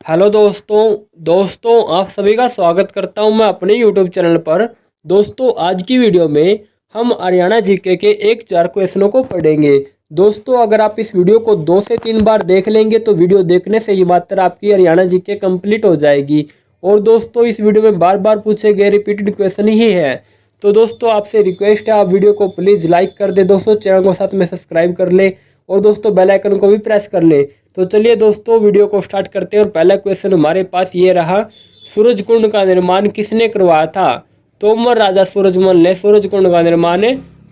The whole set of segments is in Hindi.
हेलो दोस्तों आप सभी का स्वागत करता हूं मैं अपने यूट्यूब चैनल पर। दोस्तों आज की वीडियो में हम हरियाणा जीके के एक चार क्वेश्चनों को पढ़ेंगे। दोस्तों अगर आप इस वीडियो को 2 से 3 बार देख लेंगे तो वीडियो देखने से ही मात्र आपकी हरियाणा जीके कंप्लीट हो जाएगी। और दोस्तों इस वीडियो में बार बार पूछे गए रिपीटेड क्वेश्चन ही है। तो दोस्तों आपसे रिक्वेस्ट है आप वीडियो को प्लीज़ लाइक कर दे दोस्तों, चैनल को साथ में सब्सक्राइब कर ले और दोस्तों बेल आइकन को भी प्रेस कर ले। तो चलिए दोस्तों वीडियो को स्टार्ट करते हैं। और पहला क्वेश्चन हमारे पास ये रहा, सूरज कुंड का निर्माण किसने करवाया था? तोमर राजा सूरजमल ने सूरज कुंड का निर्माण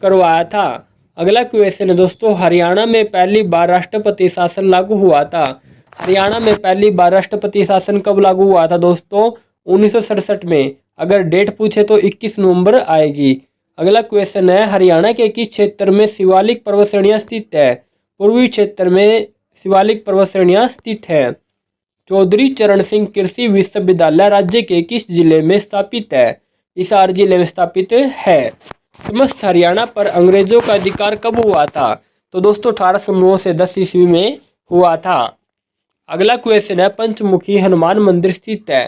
करवाया था। अगला क्वेश्चन है दोस्तों, हरियाणा में पहली बार राष्ट्रपति शासन लागू हुआ था। हरियाणा में पहली बार राष्ट्रपति शासन कब लागू हुआ था दोस्तों? 1967 में। अगर डेट पूछे तो 21 नवंबर आएगी। अगला क्वेश्चन है, हरियाणा के किस क्षेत्र में शिवालिक पर्वत श्रेणियां स्थित है? पूर्वी क्षेत्र में शिवालिक पर्वत श्रेणियां स्थित है। चौधरी चरण सिंह कृषि विश्वविद्यालय राज्य के किस जिले में स्थापित है? हिसार जिले में स्थापित है। समस्त हरियाणा पर अंग्रेजों का अधिकार कब हुआ था? तो दोस्तों 1809 से 10 ईस्वी में हुआ था। अगला क्वेश्चन है, पंचमुखी हनुमान मंदिर स्थित है।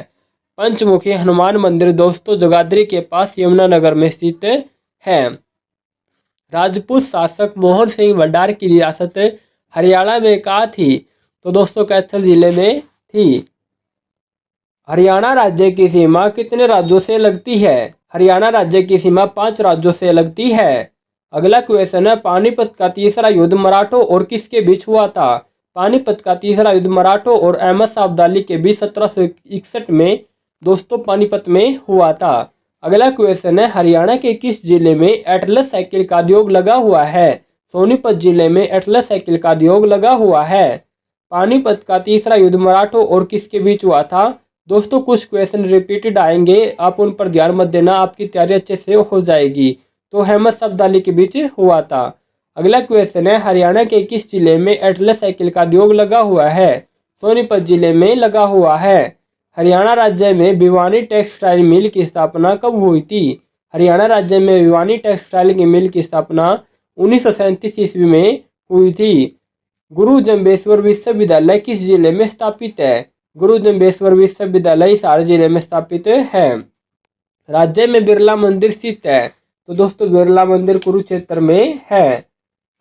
पंचमुखी हनुमान मंदिर दोस्तों जगाधरी के पास यमुनानगर में स्थित है। राजपूत शासक मोहन सिंह भंडार की रियासत हरियाणा में कहाँ थी? तो दोस्तों कैथल जिले में थी। हरियाणा राज्य की सीमा कितने राज्यों से लगती है? हरियाणा राज्य की सीमा 5 राज्यों से लगती है। अगला क्वेश्चन है, पानीपत का तीसरा युद्ध मराठों और किसके बीच हुआ था? पानीपत का तीसरा युद्ध मराठों और अहमद शाह अब्दाली के बीच 1761 में दोस्तों पानीपत में हुआ था। अगला क्वेश्चन है, हरियाणा के किस जिले में एटलस साइकिल का उद्योग लगा हुआ है? सोनीपत जिले में एटलस साइकिल का उद्योग लगा हुआ है। पानीपत का तीसरा युद्ध मराठों और किसके बीच हुआ था? दोस्तों कुछ क्वेश्चन रिपीटेड आएंगे, आप उन पर ध्यान मत देना, आपकी तैयारी अच्छे से हो जाएगी। तो अहमद शाह अब्दाली के बीच हुआ था। अगला क्वेश्चन है, हरियाणा के किस जिले में एटलस साइकिल का उद्योग लगा हुआ है? सोनीपत जिले में लगा हुआ है। हरियाणा राज्य में भिवानी टेक्सटाइल मिल की स्थापना कब हुई थी? हरियाणा राज्य में भिवानी टेक्सटाइल की मिल की स्थापना 1937 ईस्वी में हुई थी। गुरु जम्बेश्वर विश्वविद्यालय किस जिले में स्थापित है? गुरु जम्बेश्वर विश्वविद्यालय हिसार जिले में स्थापित है। राज्य में बिरला मंदिर स्थित है। तो दोस्तों बिरला मंदिर कुरुक्षेत्र में है।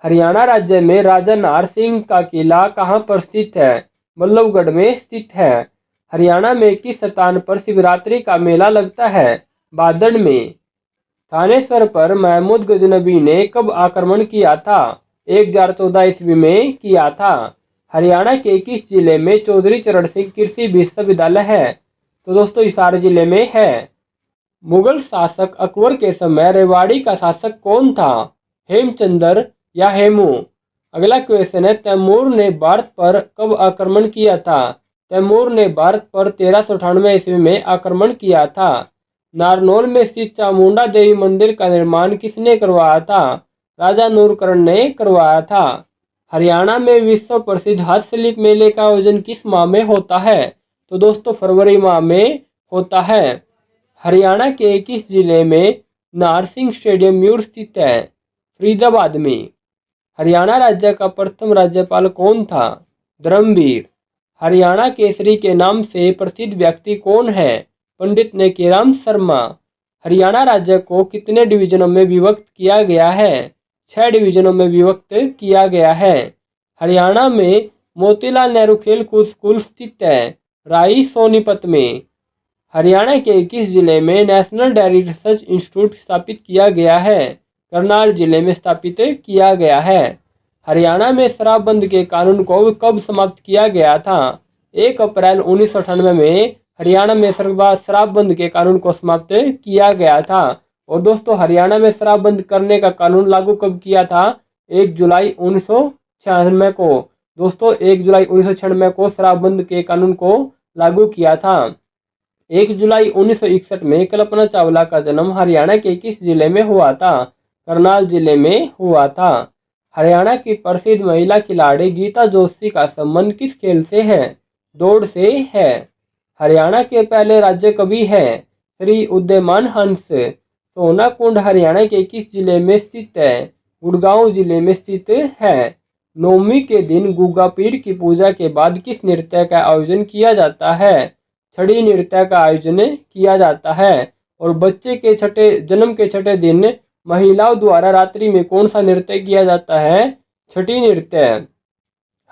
हरियाणा राज्य में राजा नाहर सिंह का किला कहाँ पर स्थित है? बल्लभगढ़ में स्थित है। हरियाणा में किस स्थान पर शिवरात्रि का मेला लगता है? बादड़ में। थानेश्वर पर महमूद गजनबी ने कब आक्रमण किया था? 1014 ईस्वी में किया था। हरियाणा के किस जिले में चौधरी चरण सिंह कृषि विश्वविद्यालय है? तो दोस्तों हिसार जिले में है। मुगल शासक अकबर के समय रेवाड़ी का शासक कौन था? हेमचंद्र या हेमू। अगला क्वेश्चन है, तैमूर ने भारत पर कब आक्रमण किया था? तैमूर ने भारत पर 1398 ईस्वी में आक्रमण किया था। नारनौल में स्थित चामुंडा देवी मंदिर का निर्माण किसने करवाया था? राजा नूरकरण ने करवाया था। हरियाणा में विश्व प्रसिद्ध हस्तशिल्प मेले का आयोजन किस माह में होता है? तो दोस्तों फरवरी माह में होता है। हरियाणा के किस जिले में नाहर सिंह स्टेडियम म्यूर स्थित है? फरीदाबाद में। हरियाणा राज्य का प्रथम राज्यपाल कौन था? धर्मवीर। हरियाणा केसरी के नाम से प्रसिद्ध व्यक्ति कौन है? पंडित नेकीराम शर्मा। हरियाणा राज्य को कितने डिवीजनों में विभक्त किया गया है? 6 डिवीजनों में विभक्त किया गया है। हरियाणा में मोतीलाल नेहरू खेल कूद स्कूल स्थित है। राई सोनीपत में। हरियाणा के किस जिले में नेशनल डेयरी रिसर्च इंस्टीट्यूट स्थापित किया गया है? करनाल जिले में स्थापित किया गया है। हरियाणा में शराबबंदी के कानून को कब समाप्त किया गया था? 1 अप्रैल 1998 में हरियाणा में शराबबंदी के कानून को समाप्त किया गया था। और दोस्तों हरियाणा में शराबबंदी करने का कानून लागू कब किया था? 1 जुलाई 1996 को। दोस्तों 1 जुलाई 1996 को शराबबंदी के कानून को लागू किया था। 1 जुलाई 1961 में कल्पना चावला का जन्म हरियाणा के किस जिले में हुआ था? करनाल जिले में हुआ था। हरियाणा की प्रसिद्ध महिला खिलाड़ी गीता जोशी का संबंध किस खेल से है? दौड़ से है। हरियाणा के पहले राज्य कवि हैं? श्री उदयमान हंस। सोना कुंड हरियाणा के किस जिले में स्थित है? गुड़गांव जिले में स्थित है। नवमी के दिन गुग्गा पीर की पूजा के बाद किस नृत्य का आयोजन किया जाता है? छड़ी नृत्य का आयोजन किया जाता है। और बच्चे के जन्म के छठे दिन महिलाओं द्वारा रात्रि में कौन सा नृत्य किया जाता है? छठी नृत्य।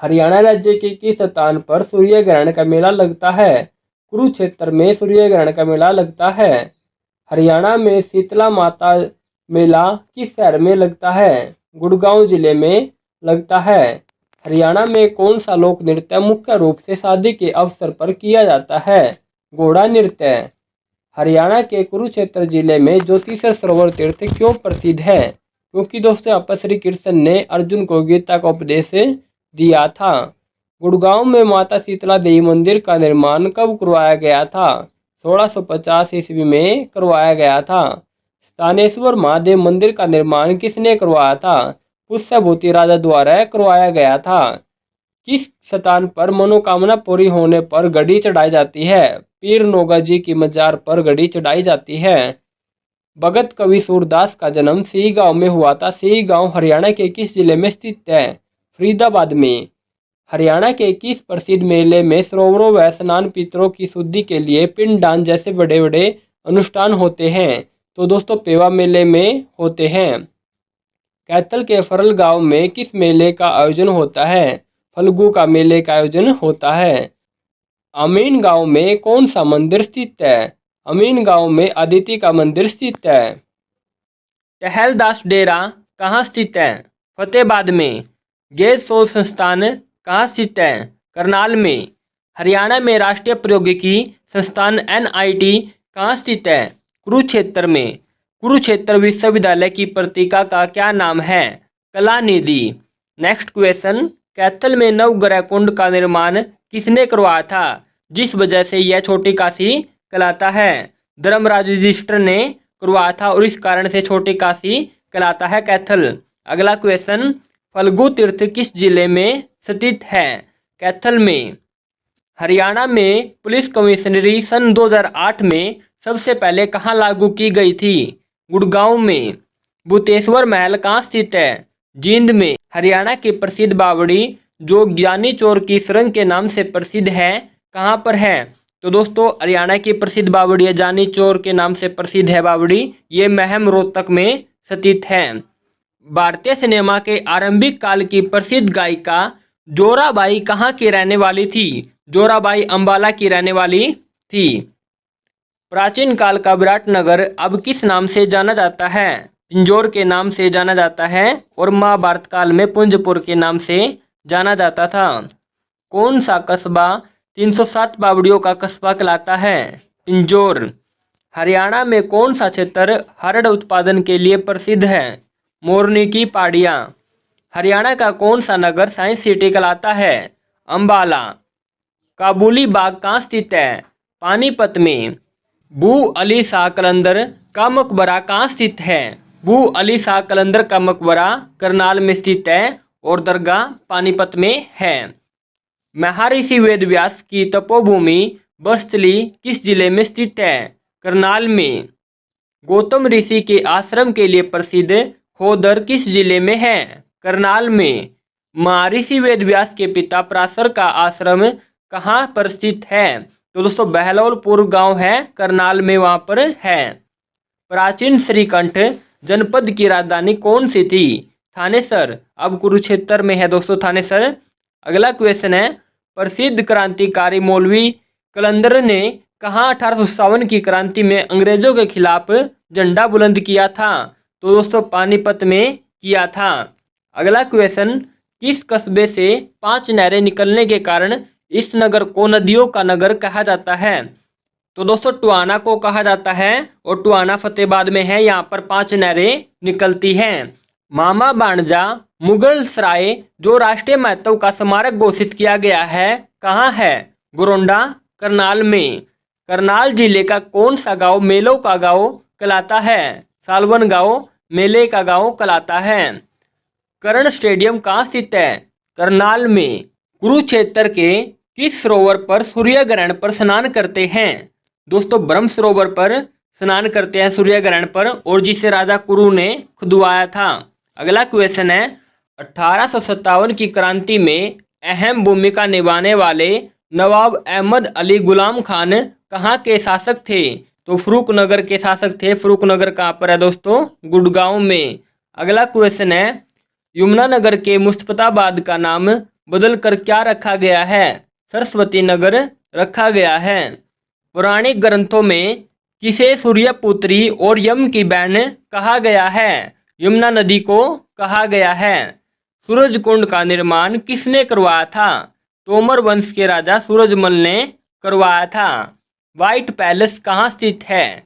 हरियाणा राज्य के किस स्थान पर सूर्य ग्रहण का मेला लगता है? कुरुक्षेत्र में सूर्य ग्रहण का मेला लगता है। हरियाणा में शीतला माता मेला किस शहर में लगता है? गुड़गांव जिले में लगता है। हरियाणा में कौन सा लोक नृत्य मुख्य रूप से शादी के अवसर पर किया जाता है? घोड़ा नृत्य। हरियाणा के कुरुक्षेत्र जिले में ज्योतिषर सरोवर तीर्थ क्यों प्रसिद्ध है? क्योंकि दोस्तों यहाँ पर श्री कृष्ण ने अर्जुन को गीता का उपदेश दिया था। गुड़गांव में माता शीतला देवी मंदिर का निर्माण कब करवाया गया था? 1650 ईस्वी में करवाया गया था। स्थानेश्वर महादेव मंदिर का निर्माण किसने करवाया था? पुष्यभूति राजा द्वारा करवाया गया था। किस स्थान पर मनोकामना पूरी होने पर घड़ी चढ़ाई जाती है? पीर नौगा जी की मजार पर घड़ी चढ़ाई जाती है। भगत कवि सूरदास का जन्म सिही गांव में हुआ था। सिही गांव हरियाणा के किस जिले में स्थित है? फरीदाबाद में। हरियाणा के किस प्रसिद्ध मेले में सरोवरों व स्नान पितरों की शुद्धि के लिए पिंडदान जैसे बड़े बड़े अनुष्ठान होते हैं? तो दोस्तों पेवा मेले में होते हैं। कैथल के फरल गांव में किस मेले का आयोजन होता है? फल्गु का मेले का आयोजन होता है। अमीन गांव में कौन सा मंदिर स्थित है? अमीन गांव में अदिति का मंदिर स्थित है। टहलदास डेरा कहाँ स्थित है? फतेहाबाद में। गैस शोध संस्थान कहाँ स्थित है? करनाल में। हरियाणा में राष्ट्रीय प्रौद्योगिकी संस्थान NIT कहाँ स्थित है? कुरुक्षेत्र में। कुरुक्षेत्र विश्वविद्यालय की पत्रिका का क्या नाम है? कलानिधि। नेक्स्ट क्वेश्चन, कैथल में नवग्रह कुंड का निर्माण किसने करवाया था, जिस वजह से यह छोटी काशी कहलाता है? धर्मराज युधिष्ठिर ने करवाया था और इस कारण से छोटी काशी कहलाता है कैथल। अगला क्वेश्चन, फल्गु तीर्थ किस जिले में स्थित है? कैथल में। हरियाणा में पुलिस कमिश्नरी सन 2008 में सबसे पहले कहाँ लागू की गई थी? गुड़गांव में। भूतेश्वर महल कहाँ स्थित है? जींद में। हरियाणा की प्रसिद्ध बावड़ी जो ज्ञानी चोर की सुरंग के नाम से प्रसिद्ध है, कहाँ पर है? तो दोस्तों हरियाणा की प्रसिद्ध बावड़ी है, जानी चोर के नाम से प्रसिद्ध है बावड़ी, ये महम रोहतक में स्थित है। भारतीय सिनेमा के आरंभिक काल की प्रसिद्ध गायिका जोराबाई कहाँ की रहने वाली थी? जोराबाई अंबाला की रहने वाली थी। प्राचीन काल का विराटनगर अब किस नाम से जाना जाता है? पिंजौर के नाम से जाना जाता है और महाभारत काल में पुंजपुर के नाम से जाना जाता था। कौन सा कस्बा 307 बावड़ियों का कस्बा कहलाता है? पिंजौर। हरियाणा में कौन सा क्षेत्र हरड़ उत्पादन के लिए प्रसिद्ध है? मोरनी की पहाड़ियाँ। हरियाणा का कौन सा नगर साइंस सिटी कहलाता है? अंबाला। काबुली बाग कहाँ स्थित है? पानीपत में। बू अली शाह कलंदर का मकबरा कहाँ स्थित है? बू अली शाह कलंदर का मकबरा करनाल में स्थित है और दरगाह पानीपत में है। महर्षि वेदव्यास की तपोभूमि बरसली किस जिले में स्थित है? करनाल में। गौतम ऋषि के आश्रम के लिए प्रसिद्ध खोदर किस जिले में है? करनाल में। महर्षि वेदव्यास के पिता पराशर का आश्रम कहाँ पर स्थित है? तो दोस्तों बहलोलपुर गांव है, करनाल में वहां पर है। प्राचीन श्रीकंठ जनपद की राजधानी कौन सी थी? थानेसर। अब कुरुक्षेत्र में है दोस्तों थानेसर। अगला क्वेश्चन है, प्रसिद्ध क्रांतिकारी मौलवी कलंदर ने कहाँ 1857 की क्रांति में अंग्रेजों के खिलाफ झंडा बुलंद किया था? तो दोस्तों पानीपत में किया था। अगला क्वेश्चन, किस कस्बे से 5 नहरें निकलने के कारण इस नगर को नदियों का नगर कहा जाता है? तो दोस्तों टुआना को कहा जाता है और टुआना फतेहाबाद में है, यहाँ पर 5 नहरें निकलती हैं। मामा बाणजा मुगल सराय जो राष्ट्रीय महत्व का स्मारक घोषित किया गया है, कहाँ है? गोरोंडा करनाल में। करनाल जिले का कौन सा गांव मेलों का गांव कहलाता है? सालवन गांव मेले का गांव कहलाता है। कर्ण स्टेडियम कहाँ स्थित है? करनाल में। कुरुक्षेत्र के किस सरोवर पर सूर्य ग्रहण पर स्नान करते हैं? दोस्तों ब्रह्म सरोवर पर स्नान करते हैं सूर्य ग्रहण पर, और जिसे राजा कुरु ने खुदवाया था। अगला क्वेश्चन है, 1857 की क्रांति में अहम भूमिका निभाने वाले नवाब अहमद अली गुलाम खान कहाँ के शासक थे? तो फर्रुखनगर के शासक थे। फर्रुखनगर कहाँ पर है दोस्तों? गुड़गांव में। अगला क्वेश्चन है, यमुनानगर के मुस्तफाबाद का नाम बदलकर क्या रखा गया है? सरस्वती नगर रखा गया है। पौराणिक ग्रंथों में किसे सूर्यपुत्री और यम की बहन कहा गया है? यमुना नदी को कहा गया है। सूरजकुंड का निर्माण किसने करवाया था? तोमर वंश के राजा सूरजमल ने करवाया था। व्हाइट पैलेस कहाँ स्थित है?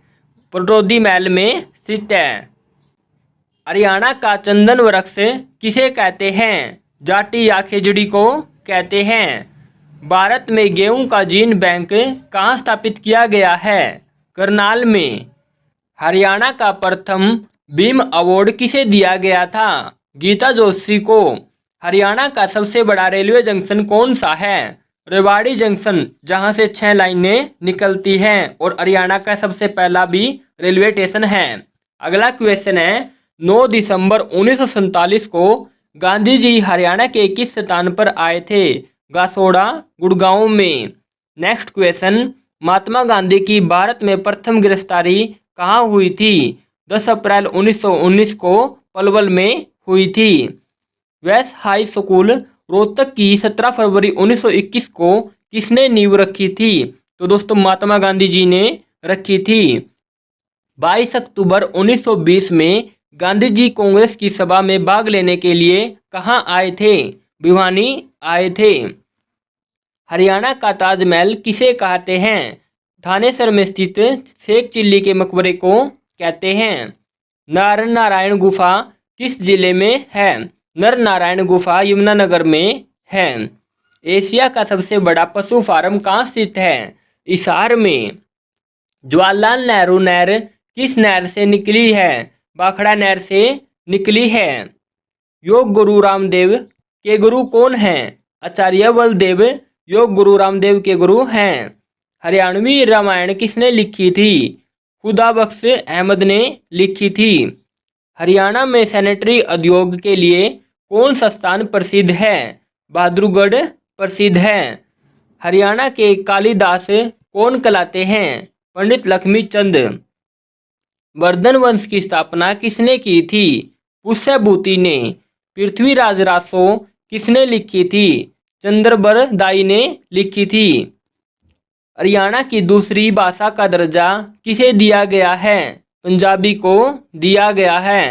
पटौदी महल में स्थित है। हरियाणा का चंदन वृक्ष किसे कहते हैं? जाटी या खेजड़ी को कहते हैं। भारत में गेहूं का जीन बैंक कहाँ स्थापित किया गया है? करनाल में। हरियाणा का प्रथम भीम अवार्ड किसे दिया गया था? गीता जोशी को। हरियाणा का सबसे बड़ा रेलवे जंक्शन कौन सा है? रेवाड़ी जंक्शन, जहां से 6 लाइनें निकलती हैं और हरियाणा का सबसे पहला भी रेलवे स्टेशन है। अगला क्वेश्चन है, 9 दिसंबर 1947 को गांधी जी हरियाणा के किस स्थान पर आए थे? गासोड़ा, गुड़गांव में। नेक्स्ट क्वेश्चन, महात्मा गांधी की भारत में प्रथम गिरफ्तारी कहाँ हुई थी? 10 अप्रैल 1919 को पलवल में हुई थी। वेस्ट हाई स्कूल रोहतक की 17 फरवरी 1921 को किसने नींव रखी थी? तो दोस्तों महात्मा गांधी जी ने रखी थी। 22 अक्टूबर 1920 में गांधी जी कांग्रेस की सभा में भाग लेने के लिए कहां आए थे? भिवानी आए थे। हरियाणा का ताजमहल किसे कहते हैं? थानेसर में स्थित शेख चिल्ली के मकबरे को कहते हैं। नर नारायण गुफा किस जिले में है? नर नारायण गुफा यमुनानगर में है। एशिया का सबसे बड़ा पशु फार्म कहाँ स्थित है? हिसार में। जवाहरलाल नेहरू नहर किस नहर से निकली है? भाखड़ा नहर से निकली है। योग गुरु रामदेव के गुरु कौन हैं? आचार्य बलदेव योग गुरु रामदेव के गुरु हैं। हरियाणवी रामायण किसने लिखी थी? खुदा बख्श अहमद ने लिखी थी। हरियाणा में सैनिटरी उद्योग के लिए कौन सा स्थान प्रसिद्ध है? बहादुरगढ़ प्रसिद्ध है। हरियाणा के कालिदास कौन कहलाते हैं? पंडित लक्ष्मीचंद। वर्धन वंश की स्थापना किसने की थी? पुष्यभूति ने। पृथ्वीराज रासो किसने लिखी थी? चंद्रबर दाई ने लिखी थी। हरियाणा की दूसरी भाषा का दर्जा किसे दिया गया है? पंजाबी को दिया गया है।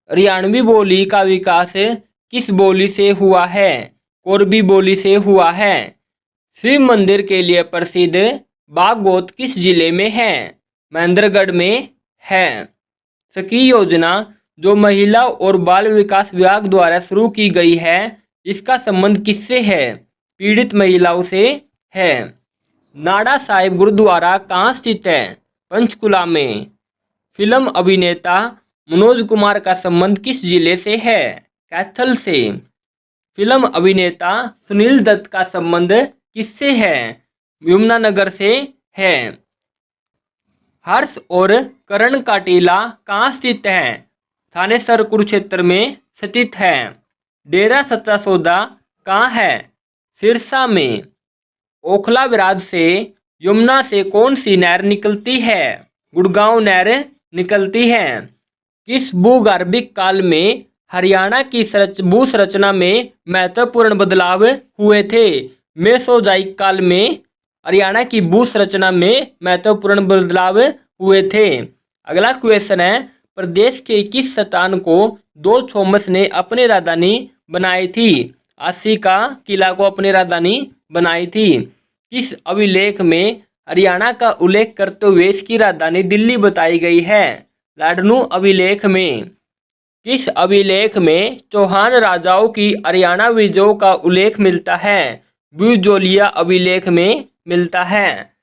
हरियाणवी बोली का विकास किस बोली से हुआ है? कोरबी बोली से हुआ है। शिव मंदिर के लिए प्रसिद्ध बागोत किस जिले में है? महेंद्रगढ़ में है। सखी योजना जो महिला और बाल विकास विभाग द्वारा शुरू की गई है, इसका संबंध किससे है? पीड़ित महिलाओं से है। नाड़ा साहिब गुरुद्वारा कहाँ स्थित है? पंचकुला में। फिल्म अभिनेता मनोज कुमार का संबंध किस जिले से है? कैथल से। फिल्म अभिनेता सुनील दत्त का संबंध किससे है? यमुनानगर से है। हर्ष और करण का टीला कहाँ स्थित है? थानेसर कुरुक्षेत्र में स्थित है। डेरा सच्चा सौदा कहाँ है? सिरसा में। ओखला विराज से यमुना से कौन सी नहर निकलती है? गुड़गांव नहर निकलती है। किस भूगर्भिक काल में हरियाणा की भूसंरचना में महत्वपूर्ण बदलाव हुए थे? मेसोजाइक काल में हरियाणा की भूसंरचना में महत्वपूर्ण बदलाव हुए थे। अगला क्वेश्चन है, प्रदेश के किस स्थान को दो थॉमस ने अपनी राजधानी बनाई थी? अस्सी का किला को अपनी राजधानी बनाई थी। किस अभिलेख में हरियाणा का उल्लेख करते हुए इसकी राजधानी दिल्ली बताई गई है? लाडनू अभिलेख में। किस अभिलेख में चौहान राजाओं की हरियाणा विजयों का उल्लेख मिलता है? ब्यूजोलिया अभिलेख में मिलता है।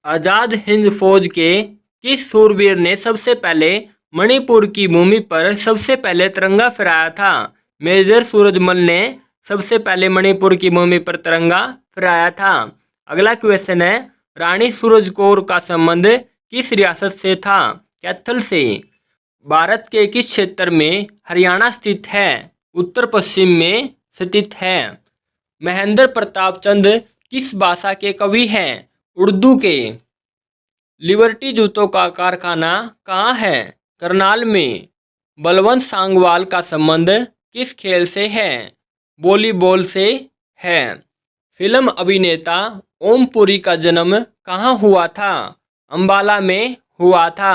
आजाद हिंद फौज के किस सूरवीर ने सबसे पहले मणिपुर की भूमि पर सबसे पहले तिरंगा फहराया था? मेजर सूरजमल ने सबसे पहले मणिपुर की भूमि पर तिरंगा फहराया था। अगला क्वेश्चन है, रानी सूरजकौर का संबंध किस रियासत से था? कैथल से। भारत के किस क्षेत्र में हरियाणा स्थित है? उत्तर पश्चिम में स्थित है। महेंद्र प्रताप चंद किस भाषा के कवि हैं? उर्दू के। लिबर्टी जूतों का कारखाना कहाँ है? करनाल में। बलवंत सांगवाल का संबंध किस खेल से है? वॉलीबॉल से है। फिल्म अभिनेता ओम पुरी का जन्म कहाँ हुआ था? अंबाला में हुआ था।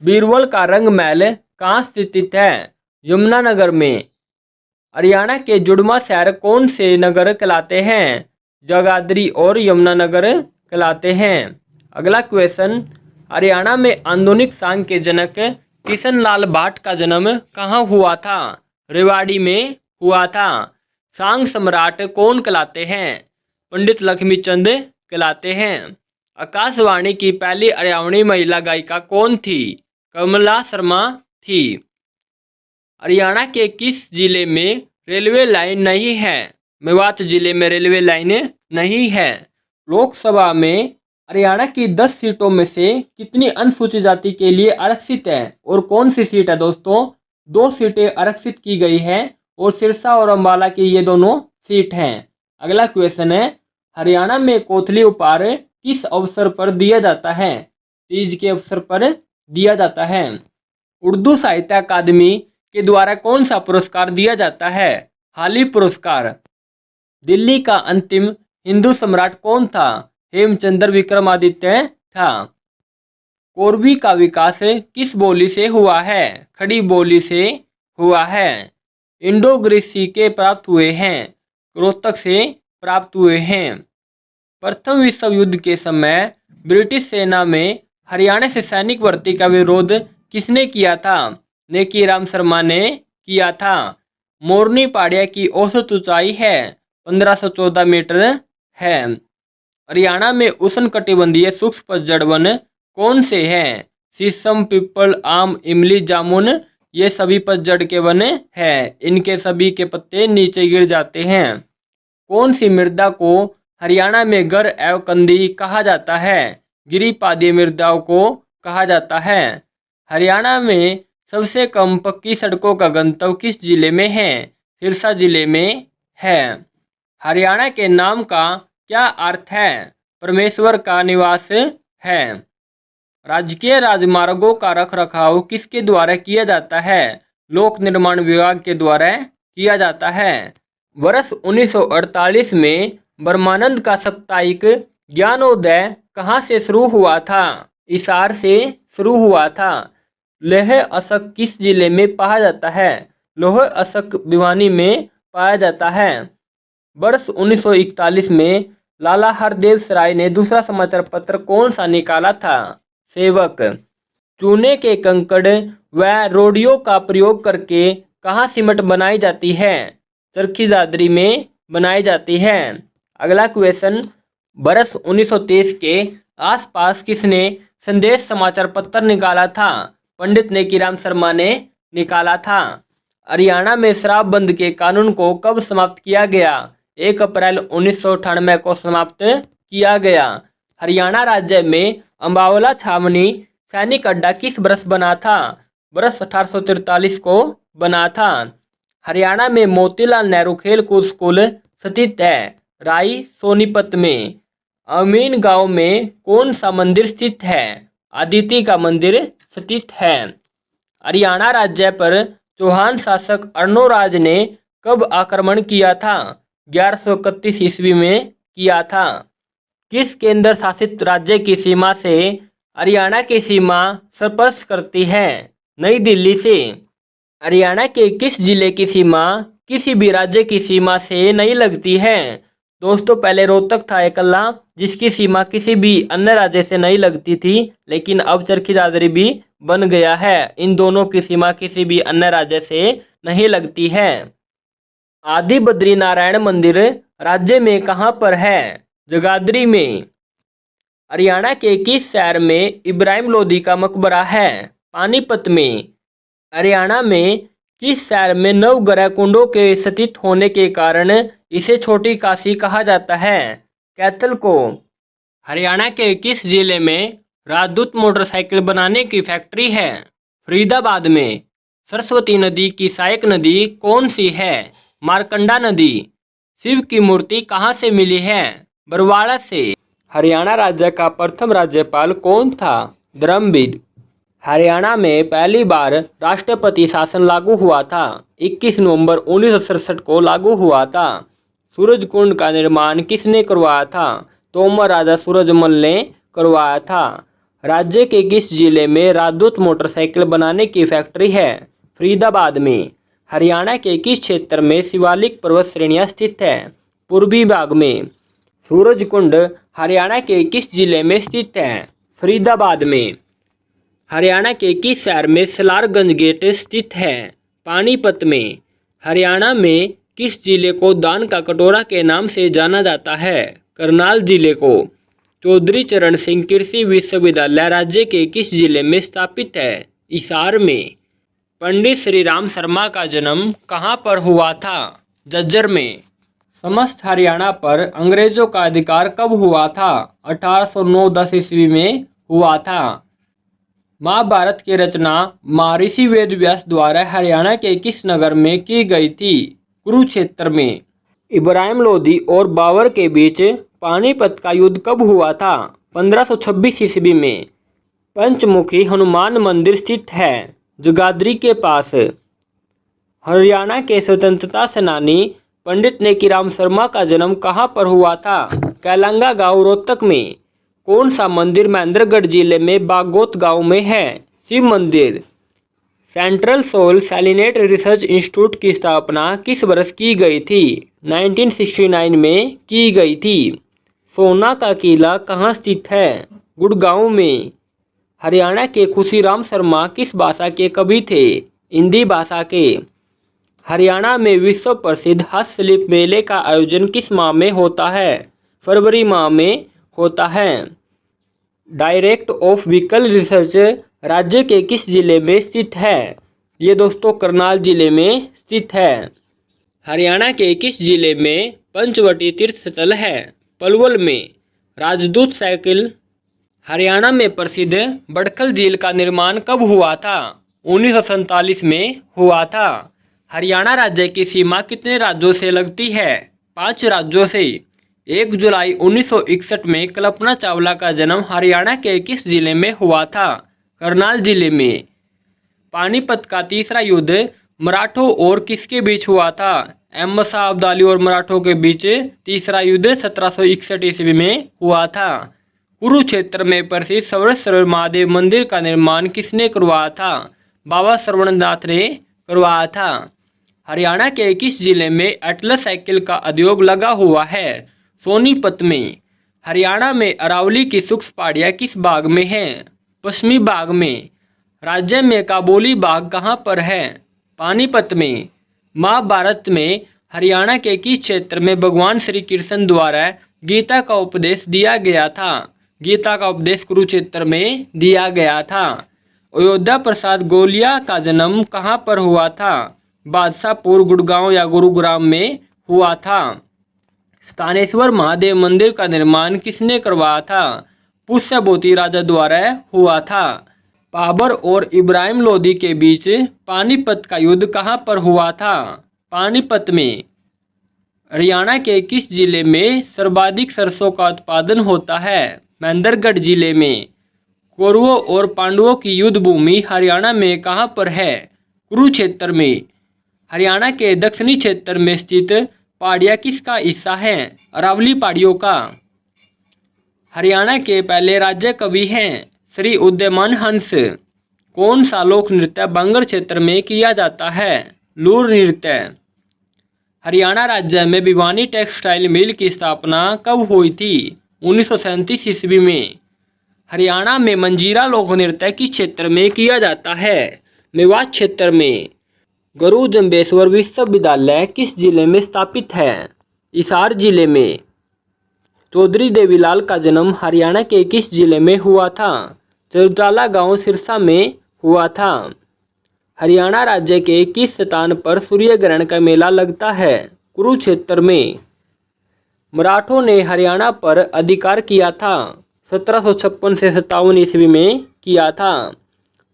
बीरबल का रंग महल कहाँ स्थित है? यमुनानगर में। हरियाणा के जुड़वा शहर कौन से नगर कहलाते हैं? जगाधरी और यमुनानगर कहलाते हैं। अगला क्वेश्चन, हरियाणा में आधुनिक सांग के जनक किशन लाल भाट का जन्म कहाँ हुआ था? रेवाड़ी में हुआ था। सांग सम्राट कौन कहलाते हैं? पंडित लक्ष्मीचंद कहलाते हैं। आकाशवाणी की पहली हरियाणवी महिला गायिका कौन थी? कमला शर्मा थी। हरियाणा के किस जिले में रेलवे लाइन नहीं है? मेवात जिले में रेलवे लाइन नहीं है। लोकसभा में हरियाणा की 10 सीटों में से कितनी अनुसूचित जाति के लिए आरक्षित है और कौन सी सीट है दोस्तों? 2 सीटें आरक्षित की गई है और सिरसा और अंबाला की ये दोनों सीट हैं। अगला क्वेश्चन है, हरियाणा में कोथली उपहार किस अवसर पर दिया जाता है? तीज के अवसर पर दिया जाता है। उर्दू साहित्य अकादमी के द्वारा कौन सा पुरस्कार दिया जाता है? हाली पुरस्कार। दिल्ली का अंतिम हिंदू सम्राट कौन था? हेमचंद्र विक्रमादित्य था। कोरबी का विकास किस बोली से हुआ है? खड़ी बोली से हुआ है। इंडो ग्रीस के प्राप्त हुए हैं, रोहतक से प्राप्त हुए हैं। प्रथम विश्व युद्ध के समय ब्रिटिश सेना में हरियाणा से सैनिक भर्ती का विरोध किसने किया था? नेकीराम शर्मा ने किया था। मोरनी पहाड़िया की औसत ऊंचाई है 1514 मीटर है। हरियाणा में उष्णकटिबंधीय शुष्क पतझड़ वन कौन से हैं? शीशम, पीपल, आम, इमली, जामुन ये सभी पतझड़ के वन हैं। इनके सभी के पत्ते नीचे गिर जाते हैं। कौन सी मृदा को हरियाणा में गर एवं कंदी कहा जाता है? गिरिपादीय मृदाओं को कहा जाता है। हरियाणा में सबसे कम पक्की सड़कों का घनत्व किस जिले में है? सिरसा जिले में है। हरियाणा के नाम का क्या अर्थ है? परमेश्वर का निवास है। राजकीय राजमार्गों का रखरखाव किसके द्वारा किया जाता है? लोक निर्माण विभाग के द्वारा किया जाता है। वर्ष 1948 में ब्रह्मानंद का साप्ताहिक ज्ञानोदय कहाँ से शुरू हुआ था? हिसार से शुरू हुआ था। लौह अशक किस जिले में पाया जाता है? लौह अशक भिवानी में पाया जाता है। वर्ष 1941 में लाला हरदेव सराय ने दूसरा समाचार पत्र कौन सा निकाला था? सेवक। चूने के कंकड़ व रोड़ियों का प्रयोग करके कहाँ सीमेंट बनाई जाती है? चरखी दादरी में बनाई जाती है। अगला क्वेश्चन, वर्ष 1923 के आसपास किसने संदेश समाचार पत्र निकाला था? पंडित नेकीराम शर्मा ने निकाला था। हरियाणा में शराबबंदी के कानून को कब समाप्त किया गया? 1 अप्रैल 1998 को समाप्त किया गया। हरियाणा राज्य में अम्बावला छावनी सैनिक अड्डा किस वर्ष बना था? वर्ष 1843 को बना था। हरियाणा में मोतीलाल नेहरू खेल कूद स्कूल स्थित है, राई सोनीपत में। अमीन गांव में कौन सा मंदिर स्थित है? आदिति का मंदिर स्थित है। हरियाणा राज्य पर चौहान शासक अर्णोराज ने कब आक्रमण किया था? 1131 ईस्वी में किया था। किस केंद्र शासित राज्य की सीमा से हरियाणा की सीमा स्पर्श करती है? नई दिल्ली से। हरियाणा के किस जिले की सीमा किसी भी राज्य की सीमा से नहीं लगती है? दोस्तों, पहले रोहतक था एकल्ला जिसकी सीमा किसी भी अन्य राज्य से नहीं लगती थी, लेकिन अब चरखी दादरी भी बन गया है। इन दोनों की सीमा किसी भी अन्य राज्य से नहीं लगती है। आदि बद्री नारायण मंदिर राज्य में कहाँ पर है? जगाधरी में। हरियाणा के किस शहर में इब्राहिम लोदी का मकबरा है? पानीपत में। हरियाणा में किस शहर में नवग्रह कुंडों के स्थित होने के कारण इसे छोटी काशी कहा जाता है? कैथल को। हरियाणा के किस जिले में राजदूत मोटरसाइकिल बनाने की फैक्ट्री है? फरीदाबाद में। सरस्वती नदी की सहायक नदी कौन सी है? मारकंडा नदी। शिव की मूर्ति कहाँ से मिली है? बरवाड़ा से। हरियाणा राज्य का प्रथम राज्यपाल कौन था? धर्मवीर। हरियाणा में पहली बार राष्ट्रपति शासन लागू हुआ था। 21 नवंबर 1967 को लागू हुआ था। सूरजकुंड का निर्माण किसने करवाया था? तोमर राजा सूरजमल ने करवाया था। राज्य के किस जिले में राजदूत मोटरसाइकिल बनाने की फैक्ट्री है? फरीदाबाद में। हरियाणा के किस क्षेत्र में शिवालिक पर्वत श्रेणियां स्थित है? पूर्वी भाग में। सूरजकुंड हरियाणा के किस जिले में स्थित है? फरीदाबाद में। हरियाणा के किस शहर में सलारगंज गेट स्थित है? पानीपत में। हरियाणा में किस जिले को दान का कटोरा के नाम से जाना जाता है? करनाल जिले को। चौधरी चरण सिंह कृषि विश्वविद्यालय राज्य के किस जिले में स्थापित है? हिसार में। पंडित श्री राम शर्मा का जन्म कहाँ पर हुआ था? झज्जर में। समस्त हरियाणा पर अंग्रेजों का अधिकार कब हुआ था? 1809-10 ईस्वी में हुआ था। महाभारत की रचना महर्षि वेदव्यास द्वारा हरियाणा के किस नगर में की गई थी? कुरुक्षेत्र में। इब्राहिम लोदी और बाबर के बीच पानीपत का युद्ध कब हुआ था? 1526 ईस्वी में। पंचमुखी हनुमान मंदिर स्थित है जगाधरी के पास। हरियाणा के स्वतंत्रता सेनानी पंडित नेकीराम शर्मा का जन्म कहाँ पर हुआ था? कैलंगा गांव रोहतक में। कौन सा मंदिर महेंद्रगढ़ जिले में बागोत गांव में है? शिव मंदिर। सेंट्रल सोल सैलिनेट रिसर्च इंस्टीट्यूट की स्थापना किस वर्ष की गई थी? 1969 में की गई थी। सोना का किला कहाँ स्थित है? गुड़गांव में। हरियाणा के खुशीराम शर्मा किस भाषा के कवि थे? हिंदी भाषा के। हरियाणा में विश्व प्रसिद्ध हस्तशिल्प मेले का आयोजन किस माह में होता है? फरवरी माह में होता है। डायरेक्ट ऑफ व्हीकल रिसर्च राज्य के किस जिले में स्थित है? ये दोस्तों करनाल जिले में स्थित है। हरियाणा के किस जिले में पंचवटी तीर्थ स्थल है? पलवल में। राजदूत साइकिल। हरियाणा में प्रसिद्ध बड़खल झील का निर्माण कब हुआ था? 1947 में हुआ था। हरियाणा राज्य की सीमा कितने राज्यों से लगती है? 5 राज्यों से। 1 जुलाई 1961 में कल्पना चावला का जन्म हरियाणा के किस जिले में हुआ था? करनाल जिले में। पानीपत का तीसरा युद्ध मराठों और किसके बीच हुआ था? अहमद शाह अब्दाली और मराठों के बीच तीसरा युद्ध 1761 ईस्वी में हुआ था। कुरुक्षेत्र में प्रसिद्ध सर्वेश्वर महादेव मंदिर का निर्माण किसने करवाया था? बाबा श्रवणनाथ ने करवाया था। हरियाणा के किस जिले में एटलस साइकिल का उद्योग लगा हुआ है? सोनीपत में। हरियाणा में अरावली की शुष्क पहाड़ियां किस बाग में हैं? पश्चिमी बाग में। राज्य में काबोली बाग कहाँ पर है? पानीपत में। महाभारत में हरियाणा के किस क्षेत्र में भगवान श्री कृष्ण द्वारा गीता का उपदेश दिया गया था? गीता का उपदेश कुरुक्षेत्र में दिया गया था। अयोध्या प्रसाद गोलिया का जन्म कहाँ पर हुआ था? बादशाहपुर, गुड़गांव या गुरुग्राम में हुआ था। स्थानेश्वर महादेव मंदिर का निर्माण किसने करवाया था? पुष्यभूति राजा द्वारा हुआ था। बाबर और इब्राहिम लोदी के बीच पानीपत का युद्ध कहाँ पर हुआ था? पानीपत में। हरियाणा के किस जिले में सर्वाधिक सरसों का उत्पादन होता है? महेंद्रगढ़ जिले में। कौरवों और पांडवों की युद्ध भूमि हरियाणा में कहाँ पर है? कुरुक्षेत्र में। हरियाणा के दक्षिणी क्षेत्र में स्थित पहाड़ियाँ किसका हिस्सा हैं? अरावली पहाड़ियों का। हरियाणा के पहले राज्य कवि हैं श्री उदयमान हंस। कौन सा लोक नृत्य बांगड़ क्षेत्र में किया जाता है? लूर नृत्य। हरियाणा राज्य में भिवानी टेक्सटाइल मिल की स्थापना कब हुई थी? 1937 ईस्वी में। हरियाणा में मंजीरा लोक नृत्य किस क्षेत्र में किया जाता है? मेवात क्षेत्र में। गुरु जम्बेश्वर विश्वविद्यालय किस जिले में स्थापित है? हिसार जिले में। चौधरी देवीलाल का जन्म हरियाणा के किस जिले में हुआ था? चरुटाला गांव सिरसा में हुआ था। हरियाणा राज्य के किस स्थान पर सूर्य ग्रहण का मेला लगता है? कुरुक्षेत्र में। मराठों ने हरियाणा पर अधिकार किया था 1756 से 57 ईस्वी में किया था।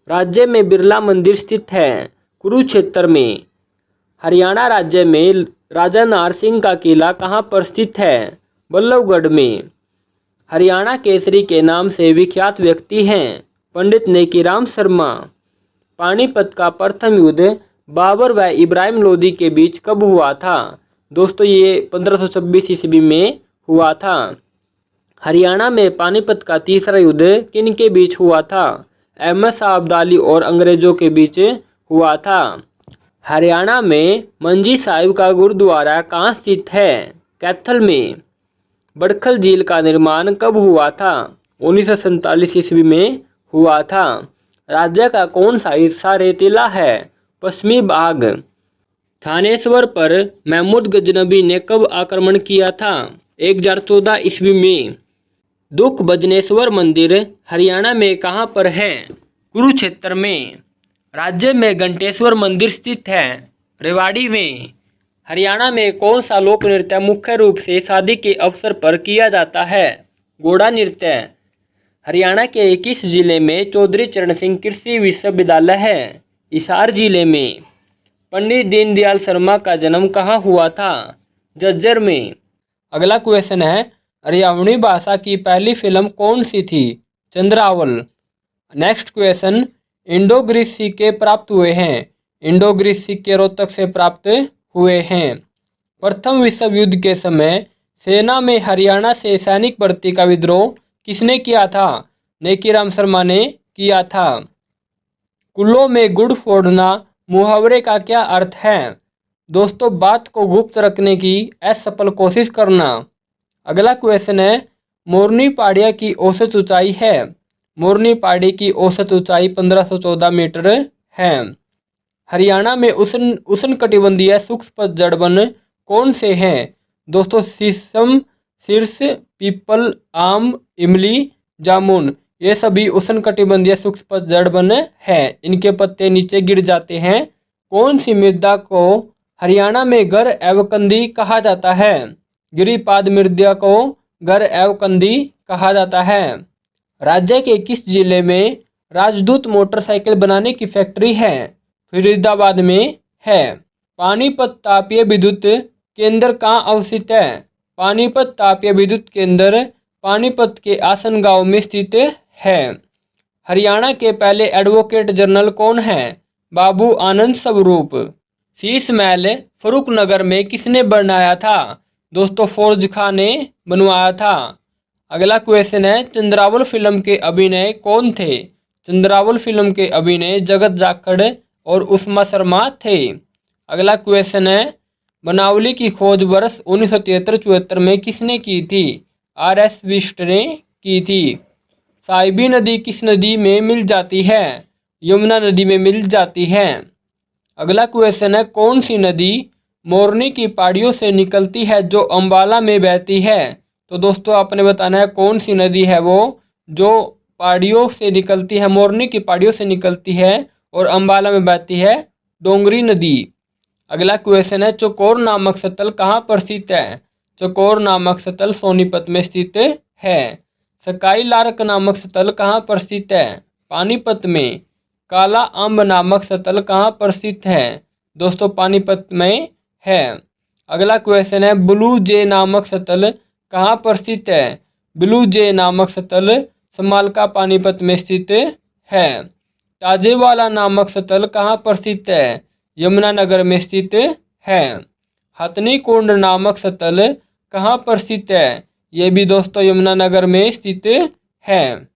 राज्य में बिरला मंदिर स्थित है। कुरुक्षेत्र में। हरियाणा राज्य में राजा नाहर सिंह का किला कहाँ पर स्थित है? बल्लभगढ़ में। हरियाणा केसरी के नाम से विख्यात व्यक्ति हैं? पंडित नेकीराम शर्मा। पानीपत का प्रथम युद्ध बाबर व इब्राहिम लोदी के बीच कब हुआ था? दोस्तों ये 1526 ईस्वी में हुआ था। हरियाणा में पानीपत का तीसरा युद्ध किन के बीच हुआ था? अहमद शाह अब्दाली और अंग्रेजों के बीच हुआ था। हरियाणा में मंजी साहिब का गुरुद्वारा कहाँ स्थित है? कैथल में। बड़खल झील का निर्माण कब हुआ था? 1947 ईस्वी में हुआ था। राज्य का कौन सा हिस्सा रेतीला है? पश्चिमी भाग। थानेश्वर पर महमूद गजनबी ने कब आक्रमण किया था? 1014 ईस्वी में। दुख भजनेश्वर मंदिर हरियाणा में कहाँ पर है? कुरुक्षेत्र में। राज्य में घंटेश्वर मंदिर स्थित है? रेवाड़ी में। हरियाणा में कौन सा लोक नृत्य मुख्य रूप से शादी के अवसर पर किया जाता है? घोड़ा नृत्य। हरियाणा के किस जिले में चौधरी चरण सिंह कृषि विश्वविद्यालय है? हिसार जिले में। पंडित दीनदयाल शर्मा का जन्म कहाँ हुआ था? झज्जर में। अगला क्वेश्चन है, हरियाणवी भाषा की पहली फिल्म कौन सी थी? Chandrawal. Next question, Indo Greek सिक्के प्राप्त हुए हैं? इंडो ग्रीस सिक्के रोहतक से प्राप्त हुए हैं। प्रथम विश्व युद्ध के समय सेना में हरियाणा से सैनिक भर्ती का विद्रोह किसने किया था? नेकीराम शर्मा ने किया था। कुल्लों में गुड़ फोड़ना मुहावरे का क्या अर्थ है? दोस्तों बात को गुप्त रखने की असफल कोशिश करना। अगला क्वेश्चन है, मोरनी पहाड़िया की औसत ऊंचाई है? मोरनी पहाड़ी की औसत ऊंचाई 1514 मीटर है। हरियाणा में उष्णकटिबंधीय शुष्क पतझड़ वन कौन से हैं? दोस्तों शीशम, शीर्ष, पीपल, आम, इमली, जामुन, ये सभी उष्णकटिबंधीय शुष्क पतझड़ वन है। इनके पत्ते नीचे गिर जाते हैं। कौन सी मृदा को हरियाणा में गर एवं कंदी कहा जाता है? गिरिपाद मृदा को गर एवं कंदी कहा जाता है। राज्य के किस जिले में राजदूत मोटरसाइकिल बनाने की फैक्ट्री है? फरीदाबाद में है। पानीपत तापीय विद्युत केंद्र कहाँ अवस्थित है? पानीपत तापीय विद्युत केंद्र पानीपत के आसन गांव में स्थित है। हरियाणा के पहले एडवोकेट जनरल कौन है? बाबू आनंद स्वरूप। शीश महल फरुखनगर में किसने बनाया था? दोस्तों फौज खां ने बनवाया था। अगला क्वेश्चन है, चंद्रावल फिल्म के अभिनय कौन थे? चंद्रावल फिल्म के अभिनय जगत जाखड़ और उष्मा शर्मा थे। अगला क्वेश्चन है, बनावली की खोज वर्ष 1973-74 में किसने की थी? आर.एस. बिष्ट ने की थी। साहिबी नदी किस नदी में मिल जाती है? यमुना नदी में मिल जाती है। अगला क्वेश्चन है, कौन सी नदी मोरनी की पहाड़ियों से निकलती है जो अंबाला में बहती है? तो दोस्तों आपने बताना है कौन सी नदी है वो जो पहाड़ियों से निकलती है, मोरनी की पहाड़ियों से निकलती है और अंबाला में बहती है? डोंगरी नदी। अगला क्वेश्चन है, चौकोर नामक स्थल कहाँ पर स्थित है? चौकोर नामक स्थल सोनीपत में स्थित है। सकाई लार्क नामक स्थल कहाँ पर स्थित है? पानीपत में। काला अम्ब नामक स्थल कहाँ पर स्थित है? दोस्तों पानीपत में है। अगला क्वेश्चन है, ब्लू जे नामक स्थल कहाँ पर स्थित है? ब्लू जे नामक स्थल समालका पानीपत में स्थित है। ताजेवाला नामक स्थल कहाँ पर स्थित है? यमुनानगर में स्थित है। हथनी कुंड नामक स्थल कहाँ पर स्थित है? ये भी दोस्तों यमुनानगर में स्थित है।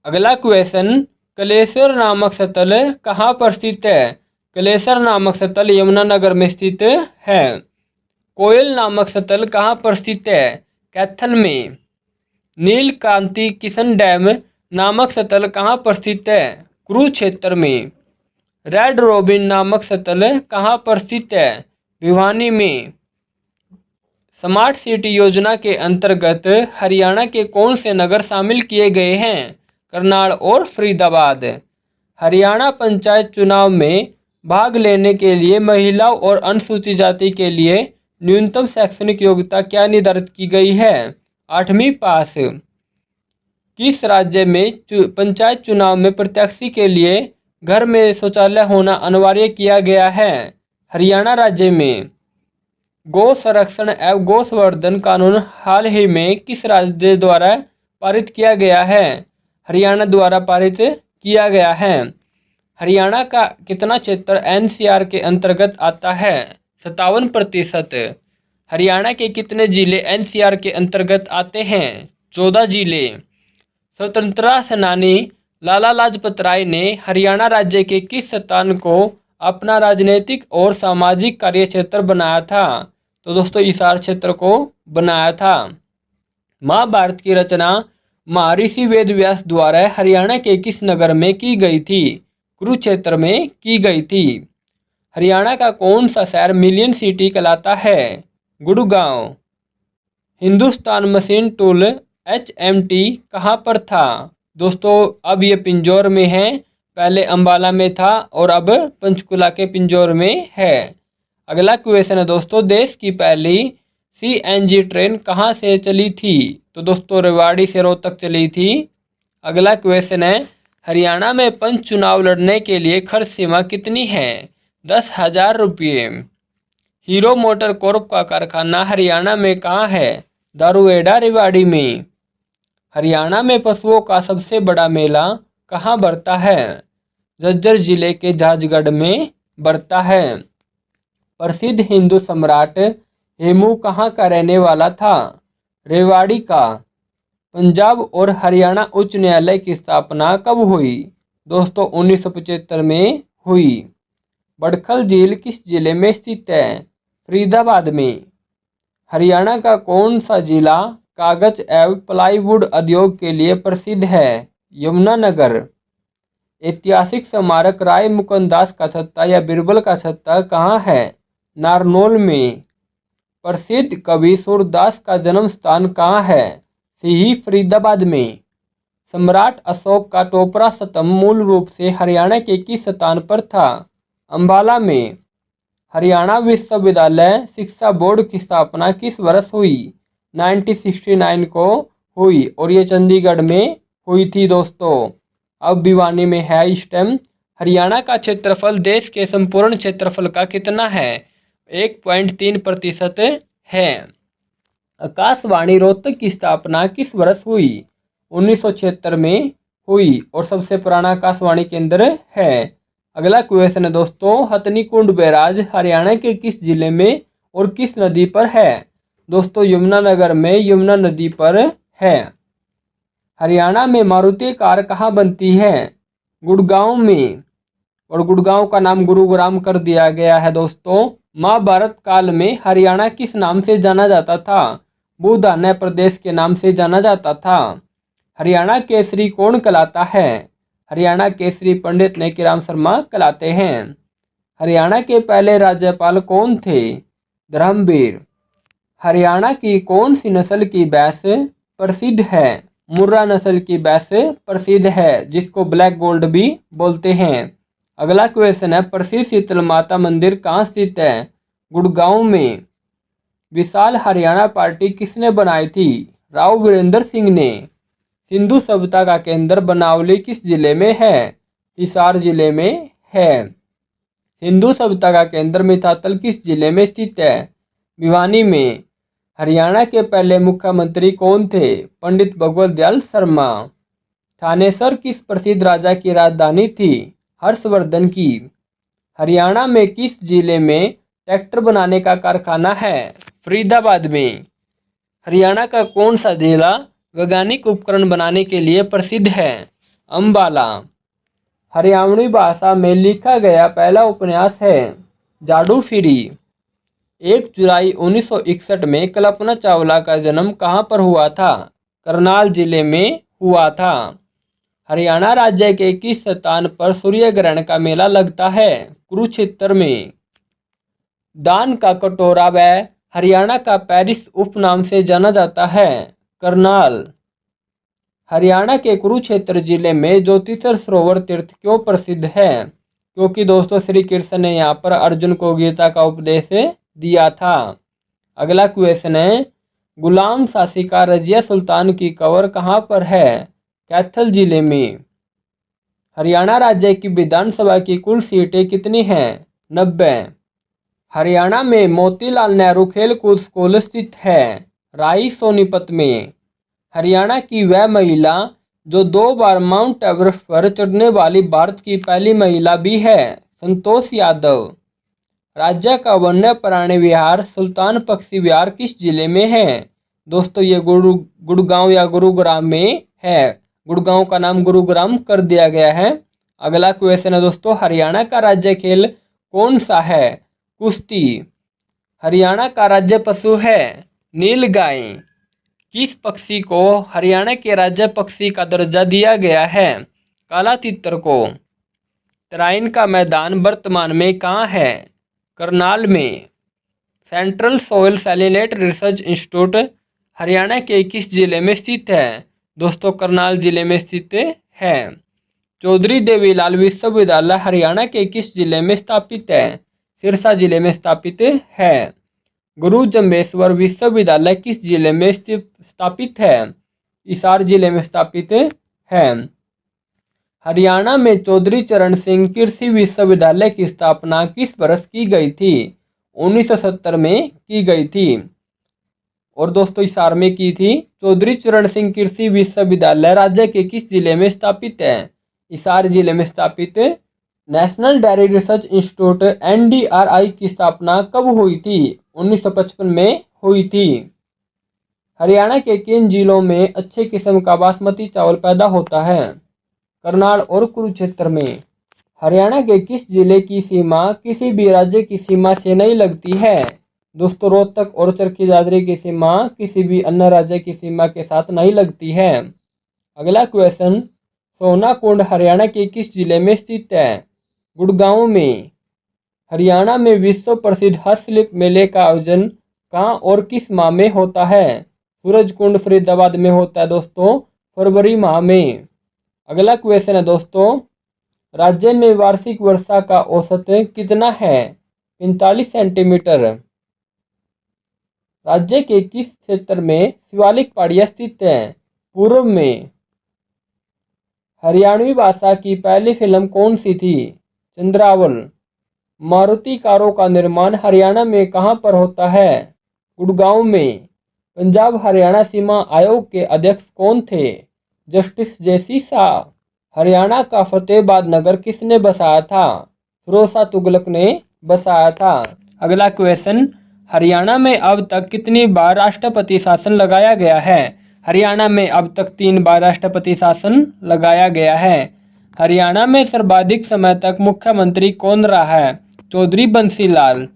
अगला क्वेश्चन, कलेश्वर नामक स्थल कहाँ पर स्थित है? कलेश्वर नामक स्थल यमुनानगर में स्थित है। कोयल नामक स्थल कहाँ पर स्थित है? कैथल में। नीलकांति किशन डैम नामक स्थल कहाँ पर स्थित है? कुरुक्षेत्र में। रेड रोबिन नामक स्थल कहाँ पर स्थित है? भिवानी में। स्मार्ट सिटी योजना के अंतर्गत हरियाणा के कौन से नगर शामिल किए गए हैं? करनाल और फरीदाबाद। हरियाणा पंचायत चुनाव में भाग लेने के लिए महिलाओं और अनुसूचित जाति के लिए न्यूनतम शैक्षणिक योग्यता क्या निर्धारित की गई है? 8वीं पास। किस राज्य में पंचायत चुनाव में प्रत्याशी के लिए घर में शौचालय होना अनिवार्य किया गया है? हरियाणा राज्य में। गौ संरक्षण एवं गौ संवर्धन कानून हाल ही में किस राज्य द्वारा पारित किया गया है? हरियाणा द्वारा पारित किया गया है। हरियाणा का कितना क्षेत्र एनसीआर के अंतर्गत आता है? 57%। हरियाणा के कितने जिले एनसीआर के अंतर्गत आते हैं? 14 जिले। स्वतंत्रता सेनानी लाला लाजपत राय ने हरियाणा राज्य के किस स्थान को अपना राजनीतिक और सामाजिक कार्य क्षेत्र बनाया था? तो दोस्तों हिसार क्षेत्र को बनाया था। महाभारत की रचना महर्षि वेदव्यास द्वारा हरियाणा के किस नगर में की गई थी? कुरुक्षेत्र में की गई थी। हरियाणा का कौन सा शहर मिलियन सिटी कहलाता है? Gurgaon. Hindustan machine tool HMT कहाँ पर था? दोस्तों अब ये पिंजौर में है, पहले अंबाला में था और अब पंचकुला के पिंजौर में है। अगला क्वेश्चन है दोस्तों, देश की पहली CNG ट्रेन कहाँ से चली थी? तो दोस्तों रेवाड़ी से रोहतक चली थी। अगला क्वेश्चन है, हरियाणा में पंच चुनाव लड़ने के लिए खर्च सीमा कितनी है? 10,000 रुपये। हीरो मोटर कॉर्प का कारखाना हरियाणा में कहाँ है? दारूहेड़ा रेवाड़ी में। हरियाणा में पशुओं का सबसे बड़ा मेला कहाँ बढ़ता है? झज्जर जिले के झाजगढ़ में बढ़ता है। प्रसिद्ध हिंदू सम्राट हेमू कहाँ का रहने वाला था? रेवाड़ी का। पंजाब और हरियाणा उच्च न्यायालय की स्थापना कब हुई? दोस्तों 1975 में हुई। बड़खल झील किस जिले में स्थित है? फरीदाबाद में। हरियाणा का कौन सा जिला कागज एवं प्लाईवुड उद्योग के लिए प्रसिद्ध है? यमुनानगर। ऐतिहासिक स्मारक राय मुकुंद दास का छत्ता या बीरबल का छत्ता कहाँ है? नारनौल में। प्रसिद्ध कवि सूरदास का जन्म स्थान कहाँ है? सिही फरीदाबाद में। सम्राट अशोक का टोपरा स्तंभ मूल रूप से हरियाणा के किस स्थान पर था? अंबाला में। हरियाणा विश्वविद्यालय शिक्षा बोर्ड की स्थापना किस वर्ष हुई? 1969 को हुई और ये चंडीगढ़ में हुई थी दोस्तों। अब भिवानी में है इस टाइम। हरियाणा का क्षेत्रफल देश के संपूर्ण क्षेत्रफल का कितना है? 1.3% है। आकाशवाणी रोहतक की स्थापना किस वर्ष हुई? 1976 में हुई और सबसे पुराना आकाशवाणी केंद्र है। अगला क्वेश्चन है दोस्तों, हथनी कुंड बैराज हरियाणा के किस जिले में और किस नदी पर है? दोस्तों यमुनानगर में यमुना नदी पर है। हरियाणा में मारुति कार कहाँ बनती है? गुड़गांव में। और गुड़गांव का नाम गुरुग्राम कर दिया गया है दोस्तों। महाभारत काल में हरियाणा किस नाम से जाना जाता था? बुधान्य प्रदेश के नाम से जाना जाता था। हरियाणा केसरी कौन कहलाता है? हरियाणा केसरी पंडित नेकीराम शर्मा कहलाते हैं। हरियाणा के पहले राज्यपाल कौन थे? धर्मवीर। हरियाणा की कौन सी नस्ल की भैंस प्रसिद्ध है? मुर्रा नस्ल की भैंस प्रसिद्ध है, जिसको ब्लैक गोल्ड भी बोलते हैं। अगला क्वेश्चन है, प्रसिद्ध शीतल माता मंदिर कहाँ स्थित है? गुड़गांव में। विशाल हरियाणा पार्टी किसने बनाई थी? राव वीरेंद्र सिंह ने। सिंधु सभ्यता का केंद्र बनावली किस जिले में है? हिसार जिले में है। सिंधु सभ्यता का केंद्र मिताथल किस जिले में स्थित है? भिवानी में। हरियाणा के पहले मुख्यमंत्री कौन थे? पंडित भगवत दयाल शर्मा। थानेसर किस प्रसिद्ध राजा की राजधानी थी? हर्षवर्धन की। हरियाणा में किस जिले में ट्रैक्टर बनाने का कारखाना है? फरीदाबाद में। हरियाणा का कौन सा जिला वैज्ञानिक उपकरण बनाने के लिए प्रसिद्ध है? अंबाला। हरियाणवी भाषा में लिखा गया पहला उपन्यास है जादू फिरी। 1 जुलाई 1961 में कल्पना चावला का जन्म कहाँ पर हुआ था? करनाल जिले में हुआ था। हरियाणा राज्य के किस स्थान पर सूर्य ग्रहण का मेला लगता है? कुरुक्षेत्र में। दान का कटोरा व हरियाणा का पेरिस उपनाम से जाना जाता है? करनाल। हरियाणा के कुरुक्षेत्र जिले में ज्योतिषर सरोवर तीर्थ क्यों प्रसिद्ध है? क्योंकि दोस्तों श्री कृष्ण ने यहाँ पर अर्जुन को गीता का उपदेश दिया था। अगला क्वेश्चन है, गुलाम शासिका रजिया सुल्तान की कब्र कहाँ पर है? कैथल जिले में। हरियाणा राज्य की विधानसभा की कुल सीटें कितनी हैं? 90। हरियाणा में मोतीलाल नेहरू खेलकूद स्कूल स्थित है। राई सोनीपत में। हरियाणा की वह महिला जो 2 बार माउंट एवरेस्ट पर चढ़ने वाली भारत की पहली महिला भी है, संतोष यादव। राज्य का वन्य प्राणी विहार सुल्तान बख्शी विहार किस जिले में है? दोस्तों ये गुड़गांव या गुरुग्राम में है। गुड़गांव का नाम गुरुग्राम कर दिया गया है। अगला क्वेश्चन है दोस्तों, हरियाणा का राज्य खेल कौन सा है? कुश्ती। हरियाणा का राज्य पशु है नीलगाय। किस पक्षी को हरियाणा के राज्य पक्षी का दर्जा दिया गया है? काला तितर को। तराइन का मैदान वर्तमान में कहाँ है? करनाल में। Central soil salinity research institute Haryana के किस जिले में स्थित है? दोस्तों करनाल जिले में स्थित है। चौधरी देवीलाल विश्वविद्यालय हरियाणा के किस जिले में स्थापित है? सिरसा जिले में स्थापित है। गुरु जम्बेश्वर विश्वविद्यालय किस जिले में स्थापित है? हिसार जिले में स्थापित है। हरियाणा में चौधरी चरण सिंह कृषि विश्वविद्यालय की स्थापना किस वर्ष की गई थी? 1970 में की गई थी। और दोस्तों हिसार में की थी। चौधरी चरण सिंह कृषि विश्वविद्यालय राज्य के किस जिले में स्थापित है? हिसार जिले में स्थापित। National dairy research institute NDRI की स्थापना कब हुई थी? 1955 में हुई थी। हरियाणा के किन जिलों में अच्छे किस्म का बासमती चावल पैदा होता है? करनाल और कुरुक्षेत्र में। हरियाणा के किस जिले की सीमा किसी भी राज्य की सीमा से नहीं लगती है? दोस्तों रोहतक और चरखी दादरी की सीमा किसी भी अन्य राज्य की सीमा के साथ नहीं लगती है। अगला क्वेश्चन, सोना कुंड हरियाणा के किस जिले में स्थित है? गुड़गांव में। हरियाणा में विश्व प्रसिद्ध हस्तशिल्प मेले का आयोजन कहाँ और किस माह में होता है? सूरज कुंड फरीदाबाद में होता है दोस्तों, फरवरी माह में। अगला क्वेश्चन है दोस्तों, राज्य में वार्षिक वर्षा का औसत कितना है? 45 सेंटीमीटर। राज्य के किस क्षेत्र में शिवालिक पहाड़ियां स्थित हैं? पूर्व में। हरियाणवी भाषा की पहली फिल्म कौन सी थी? चंद्रावल। मारुति कारों का निर्माण हरियाणा में कहाँ पर होता है? गुड़गांव में। पंजाब हरियाणा सीमा आयोग के अध्यक्ष कौन थे? Justice JC Shah. हरियाणा का फतेहाबाद नगर किसने बसाया था? फिरोज शाह तुगलक ने बसाया था। अगला क्वेश्चन, हरियाणा में अब तक कितनी बार राष्ट्रपति शासन लगाया गया है? हरियाणा में अब तक 3 बार राष्ट्रपति शासन लगाया गया है। हरियाणा में सर्वाधिक समय तक मुख्यमंत्री कौन रहा है? चौधरी बंसीलाल।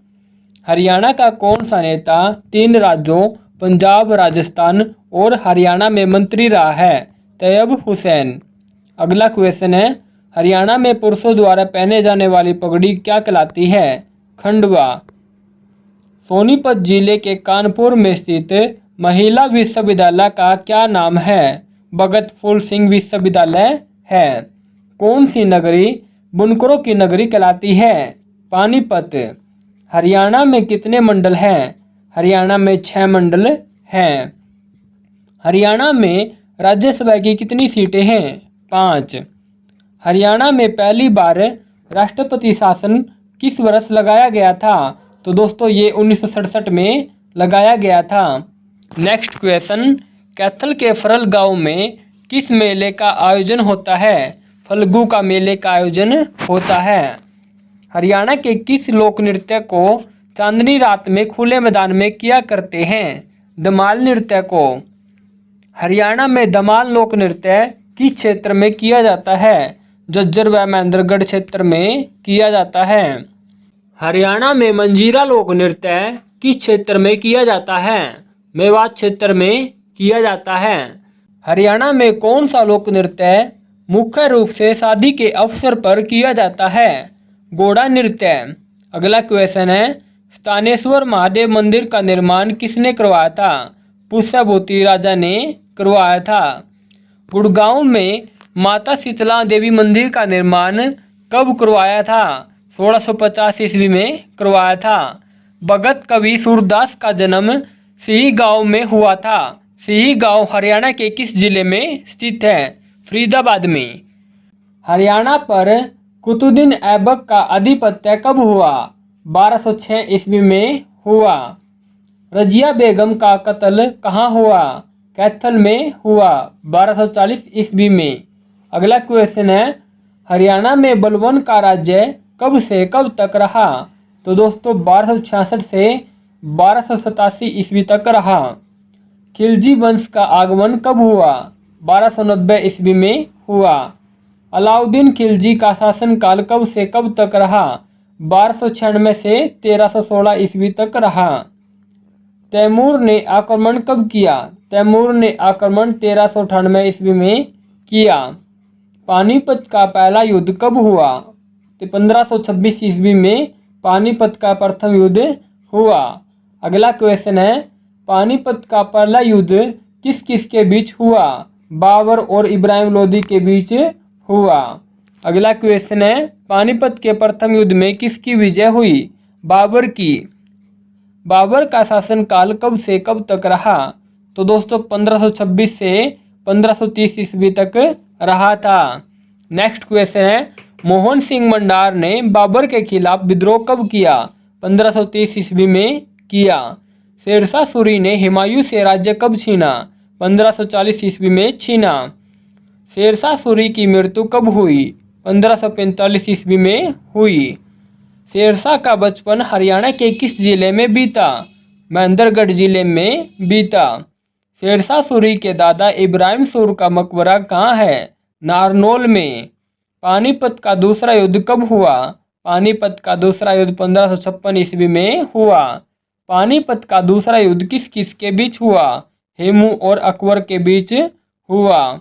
हरियाणा का कौन सा नेता 3 राज्यों पंजाब, राजस्थान और हरियाणा में मंत्री रहा है? तैयब हुसैन। अगला क्वेश्चन है, हरियाणा में पुरुषों द्वारा पहने जाने वाली पगड़ी क्या कहलाती है? खंडवा। सोनीपत जिले के कानपुर में स्थित महिला विश्वविद्यालय का क्या नाम है? भगत फूल सिंह विश्वविद्यालय है। कौन सी नगरी बुनकरों की नगरी कहलाती है? पानीपत। हरियाणा में कितने मंडल हैं? हरियाणा में 6 मंडल हैं। हरियाणा में राज्यसभा की कितनी सीटें हैं? 5। हरियाणा में पहली बार राष्ट्रपति शासन किस वर्ष लगाया गया था? तो दोस्तों ये 1967 में लगाया गया था। नेक्स्ट क्वेश्चन, कैथल के फरल गांव में किस मेले का आयोजन होता है? फल्गु का मेले का आयोजन होता है। हरियाणा के किस लोक नृत्य को चांदनी रात में खुले मैदान में किया करते हैं? धमाल नृत्य को। हरियाणा में धमाल लोक नृत्य किस क्षेत्र में किया जाता है? झज्जर व महेंद्रगढ़ क्षेत्र में किया जाता है। हरियाणा में मंजीरा लोक नृत्य किस क्षेत्र में किया जाता है? मेवात क्षेत्र में किया जाता है। हरियाणा में कौन सा लोक नृत्य मुख्य रूप से शादी के अवसर पर किया जाता है? घोड़ा नृत्य। अगला क्वेश्चन है, स्थानेश्वर महादेव मंदिर का निर्माण किसने करवाया था? पुष्यभूति राजा ने करवाया था। गुड़गांव में माता शीतला देवी मंदिर का निर्माण कब करवाया था? 1650 ईस्वी में करवाया था। भगत कवि सूरदास का जन्म सिही गांव में हुआ था। सिही गांव हरियाणा के किस जिले में स्थित है? फरीदाबाद में। हरियाणा पर कुतुद्दीन ऐबक का आधिपत्य कब हुआ? 1206 ईस्वी में हुआ। रजिया बेगम का कत्ल कहाँ हुआ? कैथल में हुआ 1240 ईस्वी में। अगला क्वेश्चन है, हरियाणा में बलबन का राज्य कब से कब तक रहा? तो दोस्तों 1266 से 1287 ईस्वी तक रहा। खिलजी वंश का आगमन कब हुआ? 1290 ईस्वी में हुआ। अलाउद्दीन खिलजी का शासनकाल कब से कब तक रहा? 1296 से 1316 ईस्वी तक रहा। तैमूर ने आक्रमण कब किया? तैमूर ने आक्रमण 1398 ईस्वी में किया। पानीपत का पहला युद्ध कब हुआ? तो 1526 ईस्वी में पानीपत का प्रथम युद्ध हुआ। अगला क्वेश्चन है, पानीपत का पहला युद्ध किस किस के बीच हुआ? बाबर और इब्राहिम लोदी के बीच हुआ। अगला क्वेश्चन है, पानीपत के प्रथम युद्ध में किसकी विजय हुई? बाबर की। बाबर का शासनकाल कब से कब तक रहा? तो दोस्तों 1526 से 1530 ईस्वी तक रहा था। नेक्स्ट क्वेश्चन है, मोहन सिंह मंडार ने बाबर के खिलाफ विद्रोह कब किया? 1530 ईस्वी में किया। शेरशाह सूरी ने हुमायूं से राज्य कब छीना? 1540 ईस्वी में छीना। शेरशाह सूरी की मृत्यु कब हुई? 1545 ईस्वी में हुई। शेरशाह का बचपन हरियाणा के किस जिले में बीता? महेंद्रगढ़ जिले में बीता। शेरशाह सूरी के दादा इब्राहिम सूर का मकबरा कहाँ है? नारनौल में। पानीपत का दूसरा युद्ध कब हुआ? पानीपत का दूसरा युद्ध 1556 ईस्वी में हुआ। पानीपत का दूसरा युद्ध किस किस के बीच हुआ? हेमू और अकबर के बीच हुआ।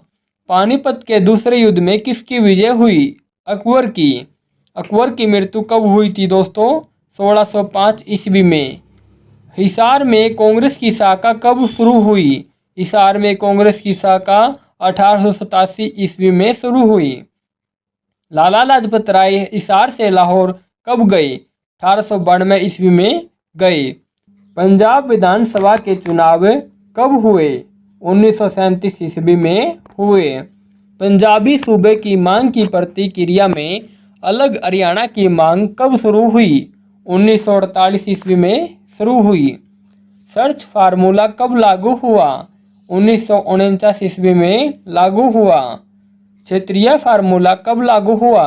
पानीपत के दूसरे युद्ध में किसकी विजय हुई? अकबर की। अकबर की मृत्यु कब हुई थी दोस्तों? 1605 ईस्वी में। हिसार में कांग्रेस की शाखा कब शुरू हुई? हिसार में कांग्रेस की शाखा 1887 ईस्वी में शुरू हुई। लाला लाजपत राय हिसार से लाहौर कब गए? 1892 ईस्वी में गए। पंजाब विधानसभा के चुनाव कब हुए? 1937 ईस्वी में हुए। पंजाबी सूबे की मांग की प्रतिक्रिया में अलग हरियाणा की मांग कब शुरू हुई? 1948 ईस्वी में शुरू हुई। सर्च फार्मूला कब लागू हुआ? 1949 ईस्वी में लागू हुआ। क्षेत्रीय फार्मूला कब लागू हुआ?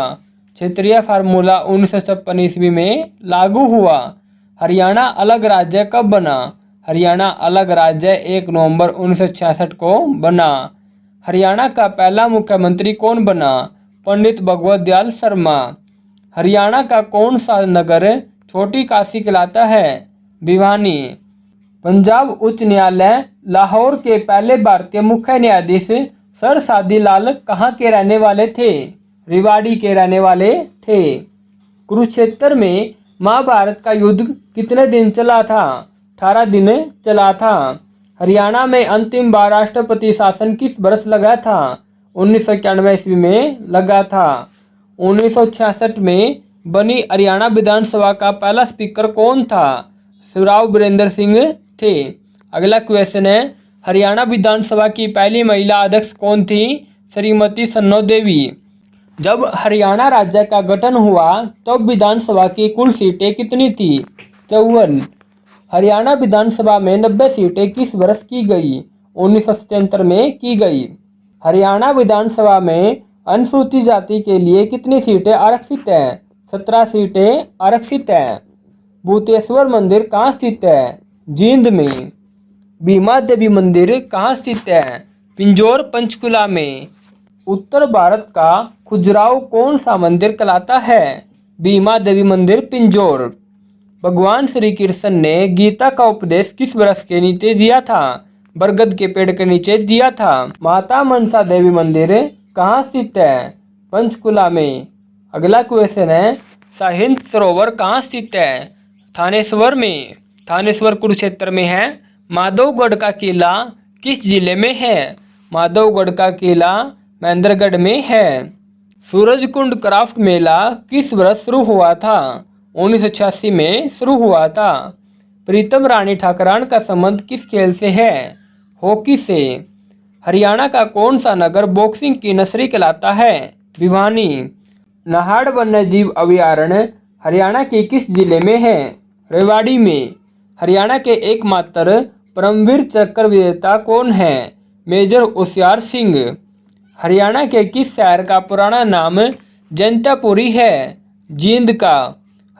क्षेत्रीय फार्मूला 1956 ईस्वी में लागू हुआ। हरियाणा अलग राज्य कब बना? हरियाणा अलग राज्य 1 नवंबर 1966 को बना। हरियाणा का पहला मुख्यमंत्री कौन बना? पंडित भगवत दयाल शर्मा। हरियाणा का कौन सा नगर छोटी काशी कहलाता है? भिवानी। पंजाब उच्च न्यायालय लाहौर के पहले भारतीय मुख्य न्यायाधीश सर सादी लाल कहाँ के रहने वाले थे? रेवाड़ी के रहने वाले थे। कुरुक्षेत्र में महाभारत का युद्ध कितने दिन चला था? 18 दिन चला था। हरियाणा में अंतिम बार राष्ट्रपति शासन किस वर्ष लगा था? 1991 ईस्वी में लगा था। 1966 में बनी हरियाणा विधानसभा का पहला स्पीकर कौन था? शिवराव वीरेंद्र सिंह थे। अगला क्वेश्चन है, हरियाणा विधानसभा की पहली महिला अध्यक्ष कौन थी? श्रीमती सन्नो देवी। जब हरियाणा राज्य का गठन हुआ तब विधानसभा की कुल सीटें कितनी थी? 54। हरियाणा विधानसभा में 90 सीटें किस वर्ष की गई? 1977 में की गई। हरियाणा विधानसभा में अनुसूचित जाति के लिए कितनी सीटें आरक्षित हैं? 17 सीटें आरक्षित हैं। भूतेश्वर मंदिर कहाँ स्थित है? जींद में। भीमा देवी मंदिर कहाँ स्थित है? पिंजौर पंचकुला में। उत्तर भारत का खजुराहो कौन सा मंदिर कहलाता है? भीमा देवी मंदिर पिंजौर। भगवान श्री कृष्ण ने गीता का उपदेश किस वृक्ष के नीचे दिया था? बरगद के पेड़ के नीचे दिया था। माता मनसा देवी मंदिर कहाँ स्थित है? पंचकुला में। अगला क्वेश्चन है, साहिंद सरोवर कहाँ स्थित है? थानेश्वर में। थानेश्वर कुरुक्षेत्र में है। माधवगढ़ का किला किस जिले में है? माधवगढ़ का किला महेंद्रगढ़ में है। सूरजकुंड क्राफ्ट मेला किस वर्ष शुरू हुआ था? 1986 में शुरू हुआ था। प्रीतम रानी ठाकरान का संबंध किस खेल से है? हॉकी से। हरियाणा का कौन सा नगर बॉक्सिंग की नर्सरी कहलाता है? भिवानी। नाहड़ वन्यजीव अभयारण्य हरियाणा के किस जिले में है? रेवाड़ी में। हरियाणा के एकमात्र परमवीर चक्र विजेता कौन है? मेजर होशियार सिंह। हरियाणा के किस शहर का पुराना नाम जैंतापुरी है? जींद का।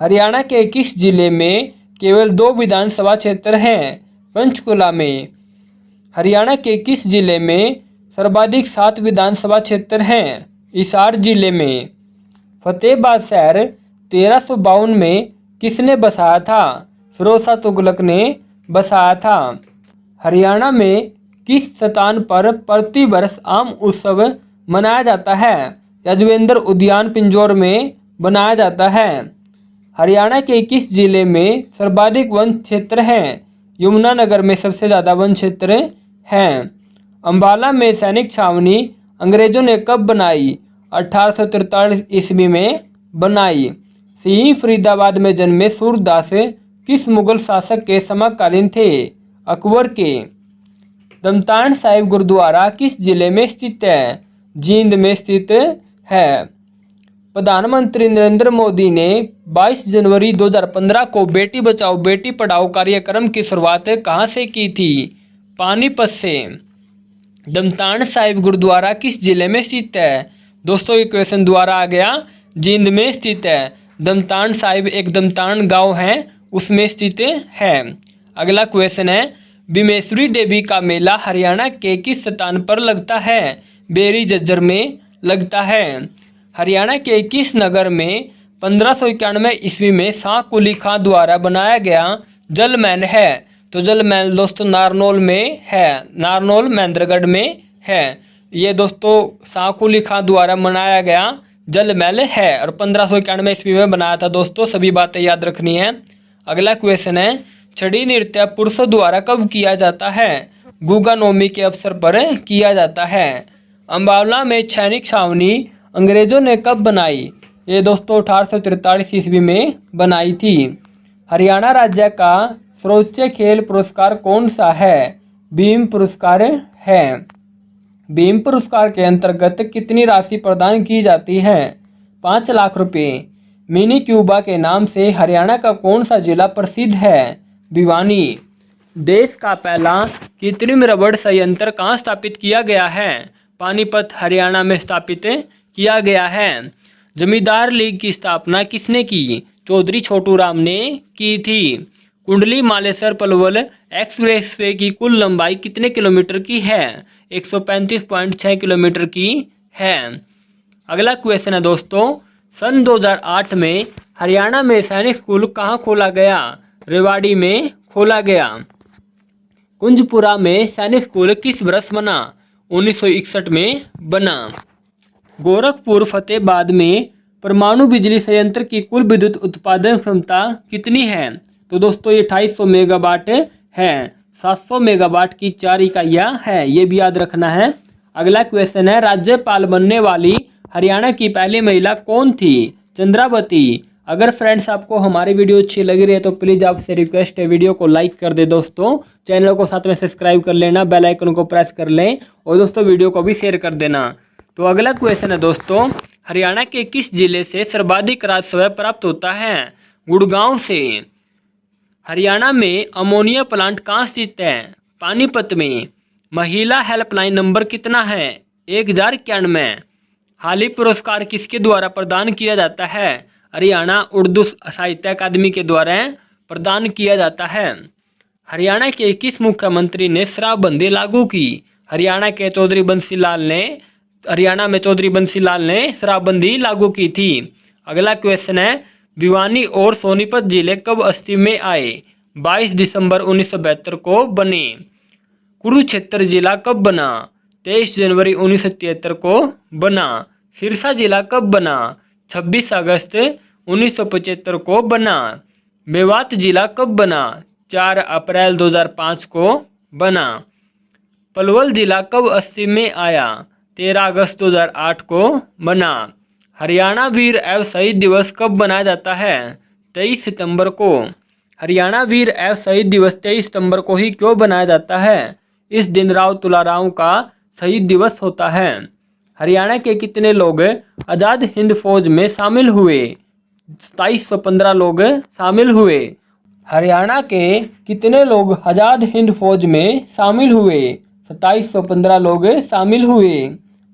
हरियाणा के किस जिले में केवल 2 विधानसभा क्षेत्र हैं? पंचकुला में। हरियाणा के किस जिले में सर्वाधिक 7 विधानसभा क्षेत्र हैं? हिसार जिले में। फतेहाबाद शहर 1352 में किसने बसाया था? फिरोज शाह तुगलक ने बसाया था। हरियाणा में किस स्थान पर प्रतिवर्ष आम उत्सव मनाया जाता है? यजुवेंद्र उद्यान पिंजौर में बनाया जाता है। हरियाणा के किस जिले में सर्वाधिक वन क्षेत्र हैं? यमुनानगर में सबसे ज़्यादा वन क्षेत्र हैं। अंबाला में सैनिक छावनी अंग्रेजों ने कब बनाई? 1843 ईस्वी में बनाई। सिंह फरीदाबाद में जन्मे सूरदास किस मुगल शासक के समकालीन थे? अकबर के। दमतान साहिब गुरुद्वारा किस जिले में स्थित है? जींद में स्थित है। प्रधानमंत्री नरेंद्र मोदी ने 22 जनवरी 2015 को बेटी बचाओ बेटी पढ़ाओ कार्यक्रम की शुरुआत कहां से की थी? पानीपत से। दमतान साहिब गुरुद्वारा किस जिले में स्थित है? दोस्तों ये क्वेश्चन दोबारा आ गया, जींद में स्थित है। दमतान साहिब एक दमतान गांव है उसमें स्थित है। अगला क्वेश्चन है, बिमेश्वरी देवी का मेला हरियाणा के किस स्थान पर लगता है? बेरी झज्जर में लगता है। हरियाणा के किस नगर में 1591 ईस्वी में शाह कुली खां द्वारा बनाया गया जल महल है? तो जल महल दोस्तों नारनौल में है, नारनौल महेंद्रगढ़ में है। ये दोस्तों शाह कुली खां द्वारा बनाया गया जल महल है और 1591 ईस्वी में बनाया था। दोस्तों सभी बातें याद रखनी है। अगला क्वेश्चन है, छड़ी नृत्य पुरुषों द्वारा कब किया जाता है? गुगा नवमी के अवसर पर किया जाता है। अंबाला में सैनिक छावनी अंग्रेजों ने कब बनाई? ये दोस्तों 1843 ईस्वी में बनाई थी। हरियाणा राज्य का सर्वोच्च खेल पुरस्कार कौन सा है? भीम पुरस्कार है। भीम पुरस्कार के अंतर्गत कितनी राशि प्रदान की जाती है? 5 लाख रुपए। मिनी क्यूबा के नाम से हरियाणा का कौन सा जिला प्रसिद्ध है? भिवानी। देश का पहला कृत्रिम रबड़ संयंत्र कहाँ स्थापित किया गया है? पानीपत हरियाणा में स्थापित किया गया है। जमींदार लीग की स्थापना किसने की? चौधरी छोटू राम ने की थी। कुंडली मालेसर पलवल एक्सप्रेसवे की कुल लंबाई कितने किलोमीटर की है? 135.6 किलोमीटर की है। अगला क्वेश्चन है दोस्तों, सन 2008 में हरियाणा में सैनिक स्कूल कहाँ खोला गया? रेवाड़ी में खोला गया। कुंजपुरा में सैनिक स्कूल किस वर्ष बना? 1961 में बना। गोरखपुर फतेहाबाद में परमाणु बिजली संयंत्र की कुल विद्युत उत्पादन क्षमता कितनी है? तो दोस्तों ये 2800 मेगावाट है। 700 मेगावाट की 4 इकाइयाँ है, ये भी याद रखना है। अगला क्वेश्चन है, राज्यपाल बनने वाली हरियाणा की पहली महिला कौन थी? चंद्रावती। अगर फ्रेंड्स आपको हमारी वीडियो अच्छी लग रही है तो प्लीज़ आपसे रिक्वेस्ट है वीडियो को लाइक कर दे दोस्तों, चैनल को साथ में सब्सक्राइब कर लेना, बेल आइकन को प्रेस कर लें और दोस्तों वीडियो को भी शेयर कर देना। तो अगला क्वेश्चन है दोस्तों, हरियाणा के किस जिले से सर्वाधिक राजस्व प्राप्त होता है? गुड़गांव से। हरियाणा में अमोनिया प्लांट कहाँ स्थित है? पानीपत में। महिला हेल्पलाइन नंबर कितना है? 1091। हाल ही पुरस्कार किसके द्वारा प्रदान किया जाता है? हरियाणा उर्दू साहित्य अकादमी के द्वारा प्रदान किया जाता है। हरियाणा के किस मुख्यमंत्री ने शराबबंदी लागू की? हरियाणा में चौधरी बंसी लाल ने शराबबंदी लागू की थी। अगला क्वेश्चन है, भिवानी और सोनीपत जिले कब अस्तित्व में आए? 22 दिसंबर 1972 को बने। कुरुक्षेत्र जिला कब बना? 23 जनवरी 1973 को बना। सिरसा जिला कब बना? 26 अगस्त 1975 को बना। मेवात जिला कब बना? 4 अप्रैल 2005 को बना। पलवल जिला कब अस्तित्व में आया? 13 अगस्त 2008 को बना। हरियाणा वीर एवं शहीद दिवस कब मनाया जाता है? 23 सितंबर को। हरियाणा वीर एवं शहीद दिवस 23 सितंबर को ही क्यों बनाया जाता है? इस दिन राव तुलाराम का शहीद दिवस होता है। हरियाणा के कितने लोग आज़ाद हिंद फौज में शामिल हुए? 2715 लोग शामिल हुए। हरियाणा के कितने लोग आज़ाद हिंद फौज में शामिल हुए? 2715 लोग शामिल हुए।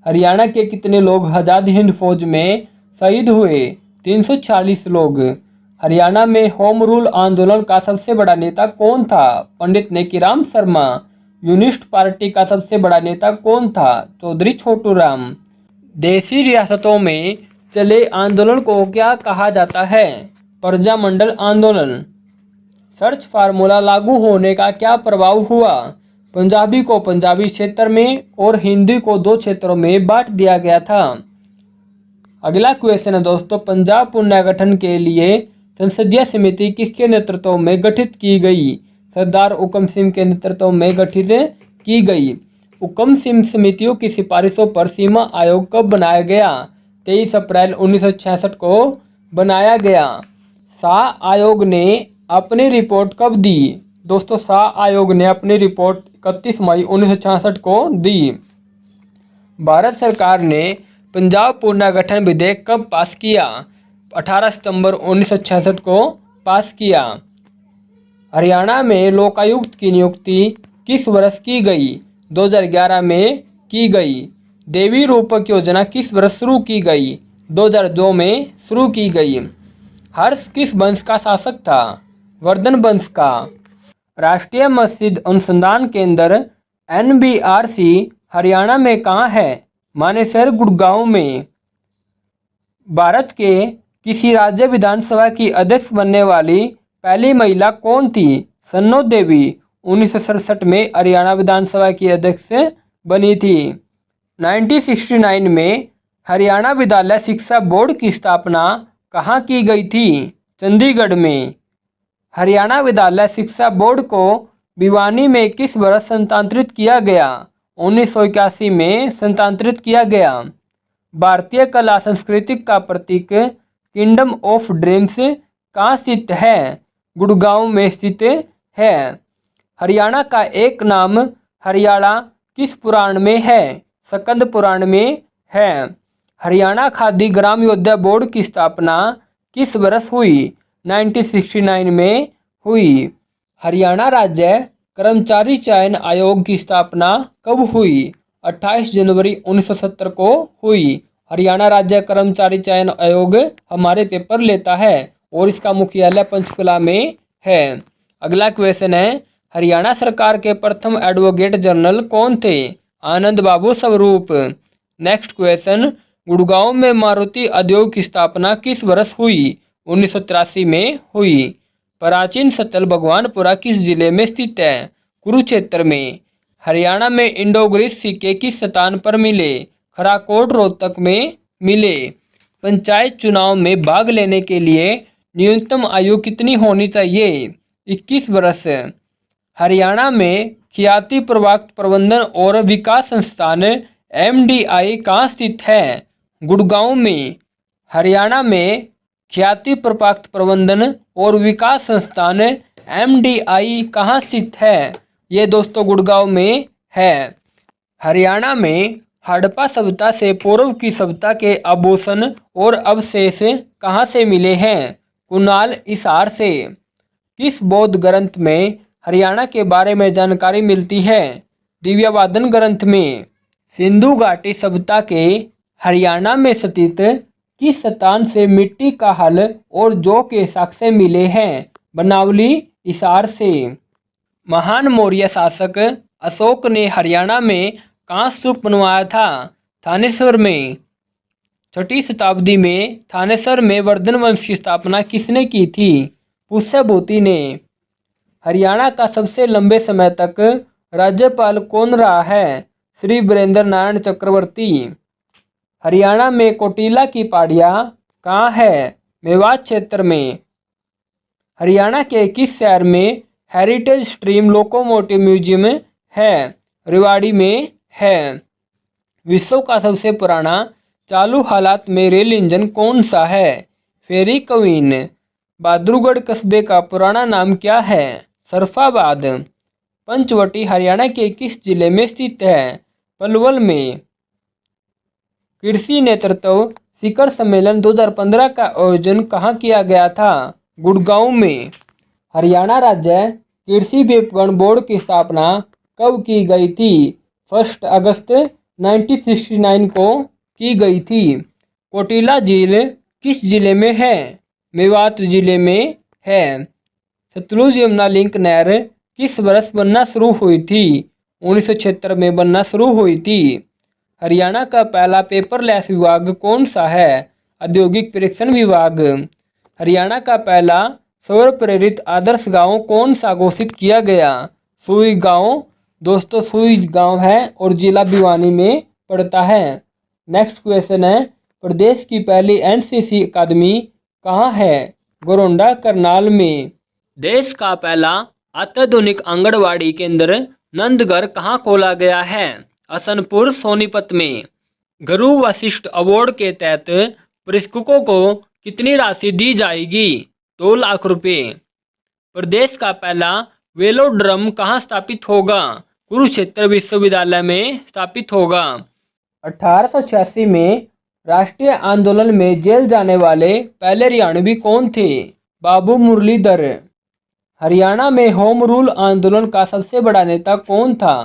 हरियाणा के कितने लोग आज़ाद हिंद फौज में शहीद हुए? 340 लोग। हरियाणा में होम रूल आंदोलन का सबसे बड़ा नेता कौन था? पंडित नेकीराम शर्मा। यूनिस्ट पार्टी का सबसे बड़ा नेता कौन था? चौधरी छोटू राम। देशी रियासतों में चले आंदोलन को क्या कहा जाता है? प्रजामंडल आंदोलन। सर्च फार्मूला लागू होने का क्या प्रभाव हुआ? पंजाबी को पंजाबी क्षेत्र में और हिंदी को 2 क्षेत्रों में बांट दिया गया था। अगला क्वेश्चन है दोस्तों, पंजाब पुनर्गठन के लिए संसदीय समिति किसके नेतृत्व में गठित की गई? सरदार हुकम सिंह के नेतृत्व में गठित की गई। हुकम सिंह समितियों की सिफारिशों पर सीमा आयोग कब बनाया गया? 23 अप्रैल 1966 को बनाया गया। शाह आयोग ने अपनी रिपोर्ट कब दी? दोस्तों, शाह आयोग ने अपनी रिपोर्ट 31 मई 1966 को दी। भारत सरकार ने पंजाब पुनर्गठन विधेयक कब पास किया? 18 सितंबर 1966 को पास किया। हरियाणा में लोकायुक्त की नियुक्ति किस वर्ष की गई? 2011 में की गई। देवी रूपक योजना किस वर्ष शुरू की गई? 2002 में शुरू की गई। हर्ष किस वंश का शासक था? वर्धन वंश का। राष्ट्रीय मत्स्य अनुसंधान केंद्र NBRC हरियाणा में कहाँ है? मानेसर, गुड़गांव में। भारत के किसी राज्य विधानसभा की अध्यक्ष बनने वाली पहली महिला कौन थी? सन्नो देवी 1967 में हरियाणा विधानसभा की अध्यक्ष बनी थी। 1969 में हरियाणा विद्यालय शिक्षा बोर्ड की स्थापना कहाँ की गई थी? चंडीगढ़ में। हरियाणा विद्यालय शिक्षा बोर्ड को भिवानी में किस वर्ष स्थानांतरित किया गया? 1981 में स्थानांतरित किया गया। भारतीय कला संस्कृति का प्रतीक किंगडम ऑफ ड्रीम्स कहाँ स्थित है? गुड़गांव में स्थित है। हरियाणा का एक नाम हरियाणा किस पुराण में है? स्कंद पुराण में है। हरियाणा खादी ग्राम योद्धा बोर्ड की स्थापना किस वर्ष हुई? 1969 में हुई। हरियाणा राज्य कर्मचारी चयन आयोग की स्थापना कब हुई? 28 जनवरी 1970 को हुई। हरियाणा राज्य कर्मचारी चयन आयोग हमारे पेपर लेता है और इसका मुख्यालय पंचकुला में है। अगला क्वेश्चन है, हरियाणा सरकार के प्रथम एडवोकेट जनरल कौन थे? आनंद बाबू स्वरूप। नेक्स्ट क्वेश्चन, गुड़गांव में मारुति उद्योग की स्थापना किस वर्ष हुई? 1983 में हुई। प्राचीन स्थल भगवानपुरा किस जिले में स्थित है? कुरुक्षेत्र में। हरियाणा में इंडो ग्रीस सिक्के किस स्थान पर मिले? खराकोट, रोहतक में मिले। पंचायत चुनाव में भाग लेने के लिए न्यूनतम आयु कितनी होनी चाहिए? 21 वर्ष। हरियाणा में ख्याति प्रवक्ता प्रबंधन और विकास संस्थान MDI कहाँ स्थित है? गुड़गांव में। हरियाणा में ख्याति प्रवक्ता प्रबंधन और विकास संस्थान MDI कहाँ स्थित है? ये दोस्तों गुड़गांव में है। हरियाणा में हड़प्पा सभ्यता से पूर्व की सभ्यता के आभूषण और अवशेष कहाँ से मिले हैं? कुनाल, हिसार से। किस बौद्ध ग्रंथ में हरियाणा के बारे में जानकारी मिलती है? दिव्यवादन ग्रंथ में। सिंधु घाटी सभ्यता के हरियाणा में स्थित किस स्थान से मिट्टी का हल और जौ के साक्ष्य मिले हैं? बनावली, हिसार से। महान मौर्य शासक अशोक ने हरियाणा में कहाँ स्तूप बनवाया था? थानेसर में। 6ठी शताब्दी में थानेसर में वर्धन वंश की स्थापना किसने की थी? पुष्यभूति ने। हरियाणा का सबसे लंबे समय तक राज्यपाल कौन रहा है? श्री वीरेंद्र नारायण चक्रवर्ती। हरियाणा में कोटिला की पहाड़ियाँ कहाँ है? मेवात क्षेत्र में। हरियाणा के किस शहर में हेरिटेज स्ट्रीम लोकोमोटिव म्यूजियम है? रेवाड़ी में है। विश्व का सबसे पुराना चालू हालात में रेल इंजन कौन सा है? फेरी क्वीन। बहादुरगढ़ कस्बे का पुराना नाम क्या है? सरफाबाद। पंचवटी हरियाणा के किस जिले में स्थित है? पलवल में। कृषि नेतृत्व शिखर सम्मेलन 2015 का आयोजन कहाँ किया गया था? गुड़गांव में। हरियाणा राज्य कृषि विपणन बोर्ड की स्थापना कब की गई थी? 1 अगस्त 1969 को की गई थी। कोटिला झील किस जिले में है? मेवात जिले में है। सतलुज यमुना लिंक नहर किस वर्ष बनना शुरू हुई थी? 1976 में बनना शुरू हुई थी। हरियाणा का पहला पेपरलेस विभाग कौन सा है? औद्योगिक परीक्षण विभाग। हरियाणा का पहला सौर प्रेरित आदर्श गांव कौन सा घोषित किया गया? सुई गांव। दोस्तों सुई गांव है और जिला भिवानी में पड़ता है। नेक्स्ट क्वेश्चन है, प्रदेश की पहली एनसीसी अकादमी कहाँ है? गोरोंडा करनाल में। देश का पहला अत्याधुनिक आंगनवाड़ी केंद्र नंदगढ़ कहाँ खोला गया है? हसनपुर सोनीपत में। गुरु वशिष्ठ अवार्ड के तहत पुरस्कृतों को कितनी राशि दी जाएगी? 2 लाख रुपए। प्रदेश का पहला वेलोड्रम कहाँ स्थापित होगा? कुरुक्षेत्र विश्वविद्यालय में स्थापित होगा। 1886 में राष्ट्रीय आंदोलन में जेल जाने वाले पहले हरियाणवी कौन थे? बाबू मुरलीधर। हरियाणा में होम रूल आंदोलन का सबसे बड़ा नेता कौन था?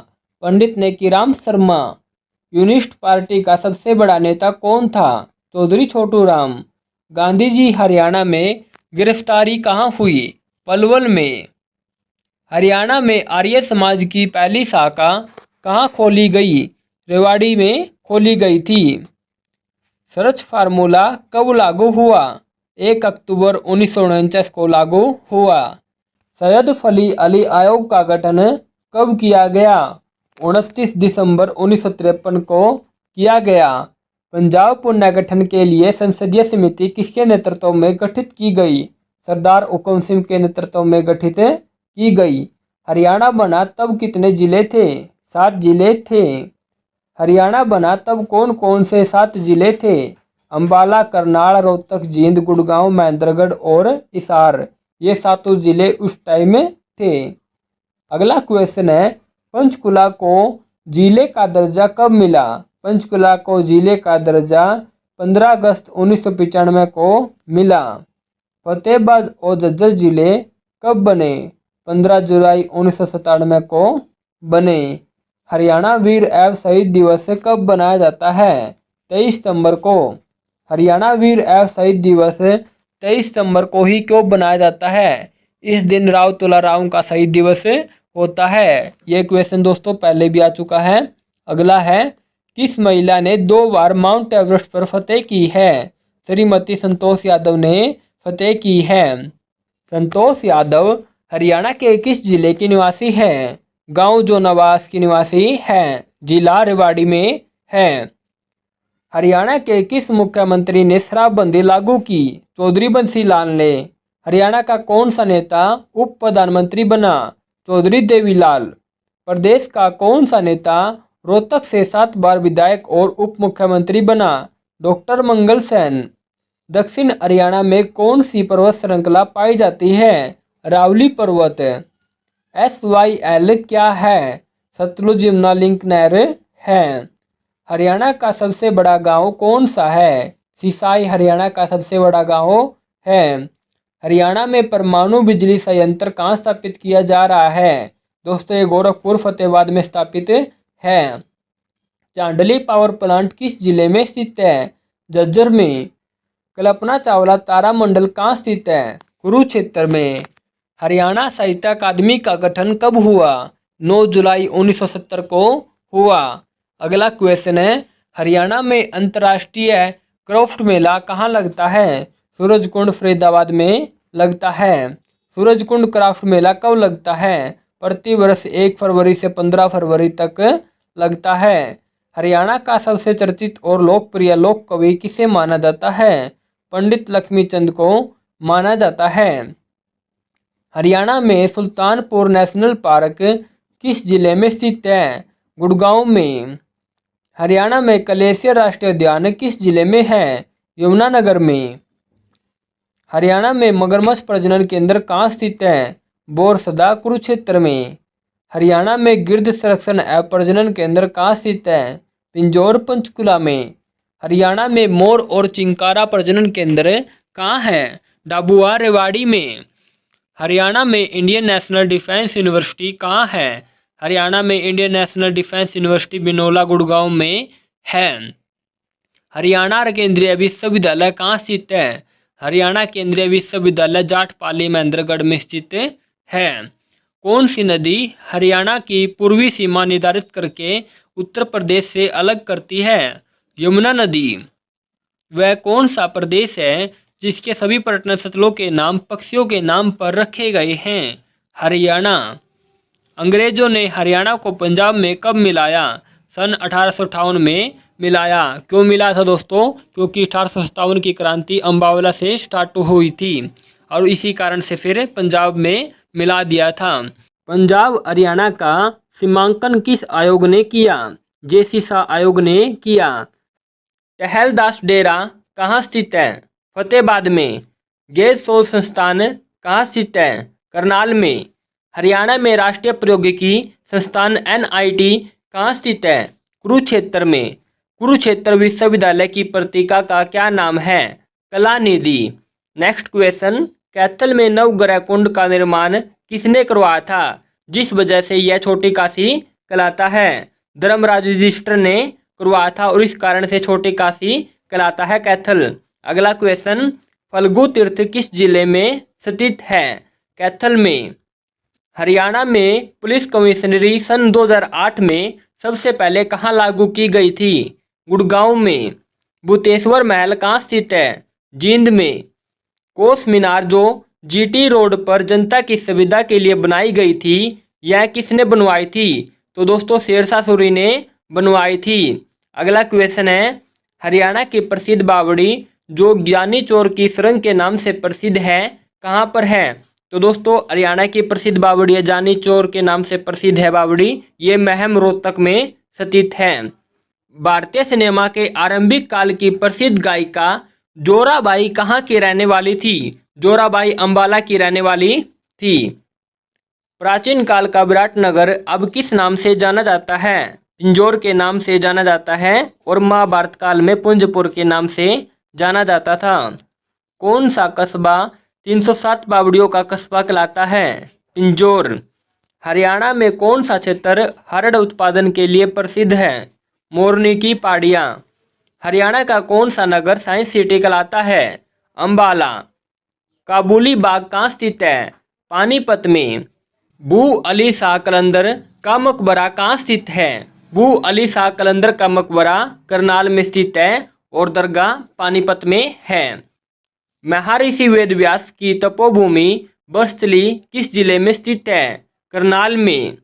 पंडित नेकीराम शर्मा। यूनिस्ट पार्टी का सबसे बड़ा नेता कौन था? चौधरी छोटू राम। गांधी जी हरियाणा में गिरफ्तारी कहाँ हुई? पलवल में। हरियाणा में आर्य समाज की पहली शाखा कहाँ खोली गई? रेवाड़ी में खोली गई थी। सर्च फार्मूला कब लागू हुआ? 1 अक्टूबर 1949 को लागू हुआ। सैयद अली अली आयोग का गठन कब किया गया? 29 दिसंबर 1953 को किया गया। पंजाब पुनर्गठन के लिए संसदीय समिति किसके नेतृत्व में गठित की गई? सरदार हुकुम सिंह के नेतृत्व में गठित की गई। हरियाणा बना तब कितने जिले थे? 7 जिले थे। हरियाणा बना तब कौन कौन से 7 जिले थे? अंबाला, करनाल, रोहतक, जींद, गुड़गांव, महेंद्रगढ़ और हिसार। ये 7 जिले उस टाइम में थे। अगला क्वेश्चन है, पंचकुला को जिले का दर्जा कब मिला? पंचकुला को जिले का दर्जा 15 अगस्त 1995 को मिला। फतेहाबाद और झज्जर जिले कब बने? 15 जुलाई 1997 को बने। हरियाणा वीर एवं शहीद दिवस कब मनाया जाता है? 23 सितंबर को। हरियाणा वीर एवं शहीद दिवस 23 सितंबर को ही क्यों बनाया जाता है? इस दिन राव तुलाराम का शहीद दिवस होता है। ये क्वेश्चन दोस्तों पहले भी आ चुका है। अगला है, किस महिला ने 2 बार माउंट एवरेस्ट पर फतेह की है? श्रीमती संतोष यादव ने फतेह की है। संतोष यादव हरियाणा के किस जिले के निवासी हैं? गांव जोनावास के निवासी हैं। जिला रेवाड़ी में है। हरियाणा के किस मुख्यमंत्री ने शराबबंदी लागू की? चौधरी बंसी लाल ने। हरियाणा का कौन सा नेता उप प्रधानमंत्री बना? चौधरी देवीलाल। प्रदेश का कौन सा नेता रोहतक से 7 बार विधायक और उप मुख्यमंत्री बना? डॉक्टर मंगल सेन। दक्षिण हरियाणा में कौन सी पर्वत श्रृंखला पाई जाती है? रावली पर्वत। SYL क्या है? सतलुज यमुना लिंक नहर है। हरियाणा का सबसे बड़ा गांव कौन सा है? सिसाई हरियाणा का सबसे बड़ा गांव है। हरियाणा में परमाणु बिजली संयंत्र कहाँ स्थापित किया जा रहा है? दोस्तों ये गोरखपुर फतेहाबाद में स्थापित है। चांडली पावर प्लांट किस जिले में स्थित है? झज्जर में। कल्पना चावला तारामंडल कहाँ स्थित है? कुरुक्षेत्र में। हरियाणा साहित्य अकादमी का गठन कब हुआ? 9 जुलाई 1970 को हुआ। अगला क्वेश्चन है, हरियाणा में अंतर्राष्ट्रीय क्राफ्ट मेला कहाँ लगता है? सूरजकुंड फरीदाबाद में लगता है। सूरजकुंड क्राफ्ट मेला कब लगता है? प्रति वर्ष 1 फरवरी से 15 फरवरी तक लगता है। हरियाणा का सबसे चर्चित और लोकप्रिय लोक कवि किसे माना जाता है? पंडित लक्ष्मीचंद को माना जाता है। हरियाणा में सुल्तानपुर नेशनल पार्क किस जिले में स्थित है? गुड़गांव में। हरियाणा में कलेसिया राष्ट्रीय उद्यान किस जिले में है? यमुनानगर में। हरियाणा में मगरमच्छ प्रजनन केंद्र कहाँ स्थित है? बोरसदा कुरुक्षेत्र में। हरियाणा में गिरध संरक्षण एवं प्रजनन केंद्र कहाँ स्थित है? पिंजौर पंचकुला में। हरियाणा में मोर और चिंकारा प्रजनन केंद्र कहाँ है? डाबुआ रेवाड़ी में। हरियाणा में इंडियन नेशनल डिफेंस यूनिवर्सिटी कहाँ है? हरियाणा में Indian national defence university Binola Gurgaon में है। हरियाणा केंद्रीय विश्वविद्यालय कहाँ स्थित है? हरियाणा केंद्रीय विश्वविद्यालय जाटपाली महेंद्रगढ़ में स्थित है। कौन सी नदी हरियाणा की पूर्वी सीमा निर्धारित करके उत्तर प्रदेश से अलग करती है? यमुना नदी। वह कौन सा प्रदेश है जिसके सभी पर्यटन स्थलों के नाम पक्षियों के नाम पर रखे गए हैं? हरियाणा। अंग्रेजों ने हरियाणा को पंजाब में कब मिलाया? सन 1858 में मिलाया। क्यों मिला था दोस्तों? क्योंकि 1857 की क्रांति अम्बावाला से स्टार्ट हुई थी और इसी कारण से फिर पंजाब में मिला दिया था। पंजाब हरियाणा का सीमांकन किस आयोग ने किया? जेसी शाह आयोग ने किया। टहलदास डेरा कहाँ स्थित है? फतेहाबाद में। गैस शोध संस्थान कहाँ स्थित है? करनाल में। हरियाणा में राष्ट्रीय प्रौद्योगिकी संस्थान NIT कहाँ स्थित है? कुरुक्षेत्र में। कुरुक्षेत्र विश्वविद्यालय की पत्रिका का क्या नाम है? कलानिधि। नेक्स्ट क्वेश्चन, कैथल में नवग्रह कुंड का निर्माण किसने करवाया था जिस वजह से यह छोटी काशी कहलाता है? धर्मराज युधिष्ठिर ने करवाया था और इस कारण से छोटी काशी कहलाता है कैथल। अगला क्वेश्चन, फल्गु तीर्थ किस जिले में स्थित है? कैथल में। हरियाणा में पुलिस कमिश्नरी सन 2008 में सबसे पहले कहाँ लागू की गई थी? गुड़गांव में। भूतेश्वर महल कहाँ स्थित है? जींद में। कोस मीनार जो GT रोड पर जनता की सुविधा के लिए बनाई गई थी, यह किसने बनवाई थी? तो दोस्तों शेरशाह सूरी ने बनवाई थी। अगला क्वेश्चन है, हरियाणा की प्रसिद्ध बावड़ी जो ज्ञानी चोर की सुरंग के नाम से प्रसिद्ध है कहाँ पर है? तो दोस्तों हरियाणा की प्रसिद्ध बावड़ी है, जानी चोर के नाम से प्रसिद्ध है बावड़ी, ये महम रोहतक में स्थित है। भारतीय सिनेमा के आरंभिक काल की प्रसिद्ध गायिका जोराबाई कहाँ की रहने वाली थी? जोराबाई अंबाला की रहने वाली थी। प्राचीन काल का विराटनगर अब किस नाम से जाना जाता है? पिंजौर के नाम से जाना जाता है और महाभारत काल में पुंजपुर के नाम से जाना जाता था। कौन सा कस्बा 307 बावड़ियों का कस्बा कहलाता है? पिंजौर। हरियाणा में कौन सा क्षेत्र हरड़ उत्पादन के लिए प्रसिद्ध है? मोरनी की पहाड़ियाँ। हरियाणा का कौन सा नगर साइंस सिटी कहलाता है? अंबाला। काबुली बाग कहाँ स्थित है? पानीपत में। बू अली शाह कलंदर का मकबरा कहाँ स्थित है? बू अली शाह कलंदर का मकबरा करनाल में स्थित है और दरगाह पानीपत में है। महर्षि वेदव्यास की तपोभूमि बरस्थली किस जिले में स्थित है? करनाल में।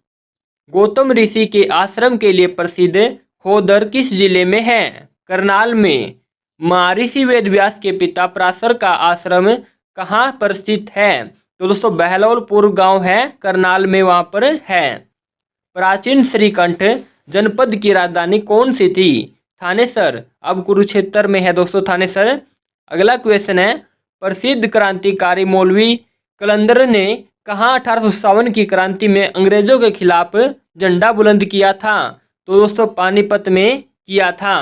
गौतम ऋषि के आश्रम के लिए प्रसिद्ध खोदर किस जिले में है? करनाल में। महर्षि वेदव्यास के पिता पराशर का आश्रम कहाँ पर स्थित है? तो दोस्तों बहलोलपुर गांव है करनाल में, वहां पर है। प्राचीन श्रीकंठ जनपद की राजधानी कौन सी थी? थानेसर। अब कुरुक्षेत्र में है दोस्तों थानेसर। अगला क्वेश्चन है, प्रसिद्ध क्रांतिकारी मौलवी कलंदर ने कहाँ 1857 की क्रांति में अंग्रेजों के खिलाफ झंडा बुलंद किया था? तो दोस्तों पानीपत में किया था।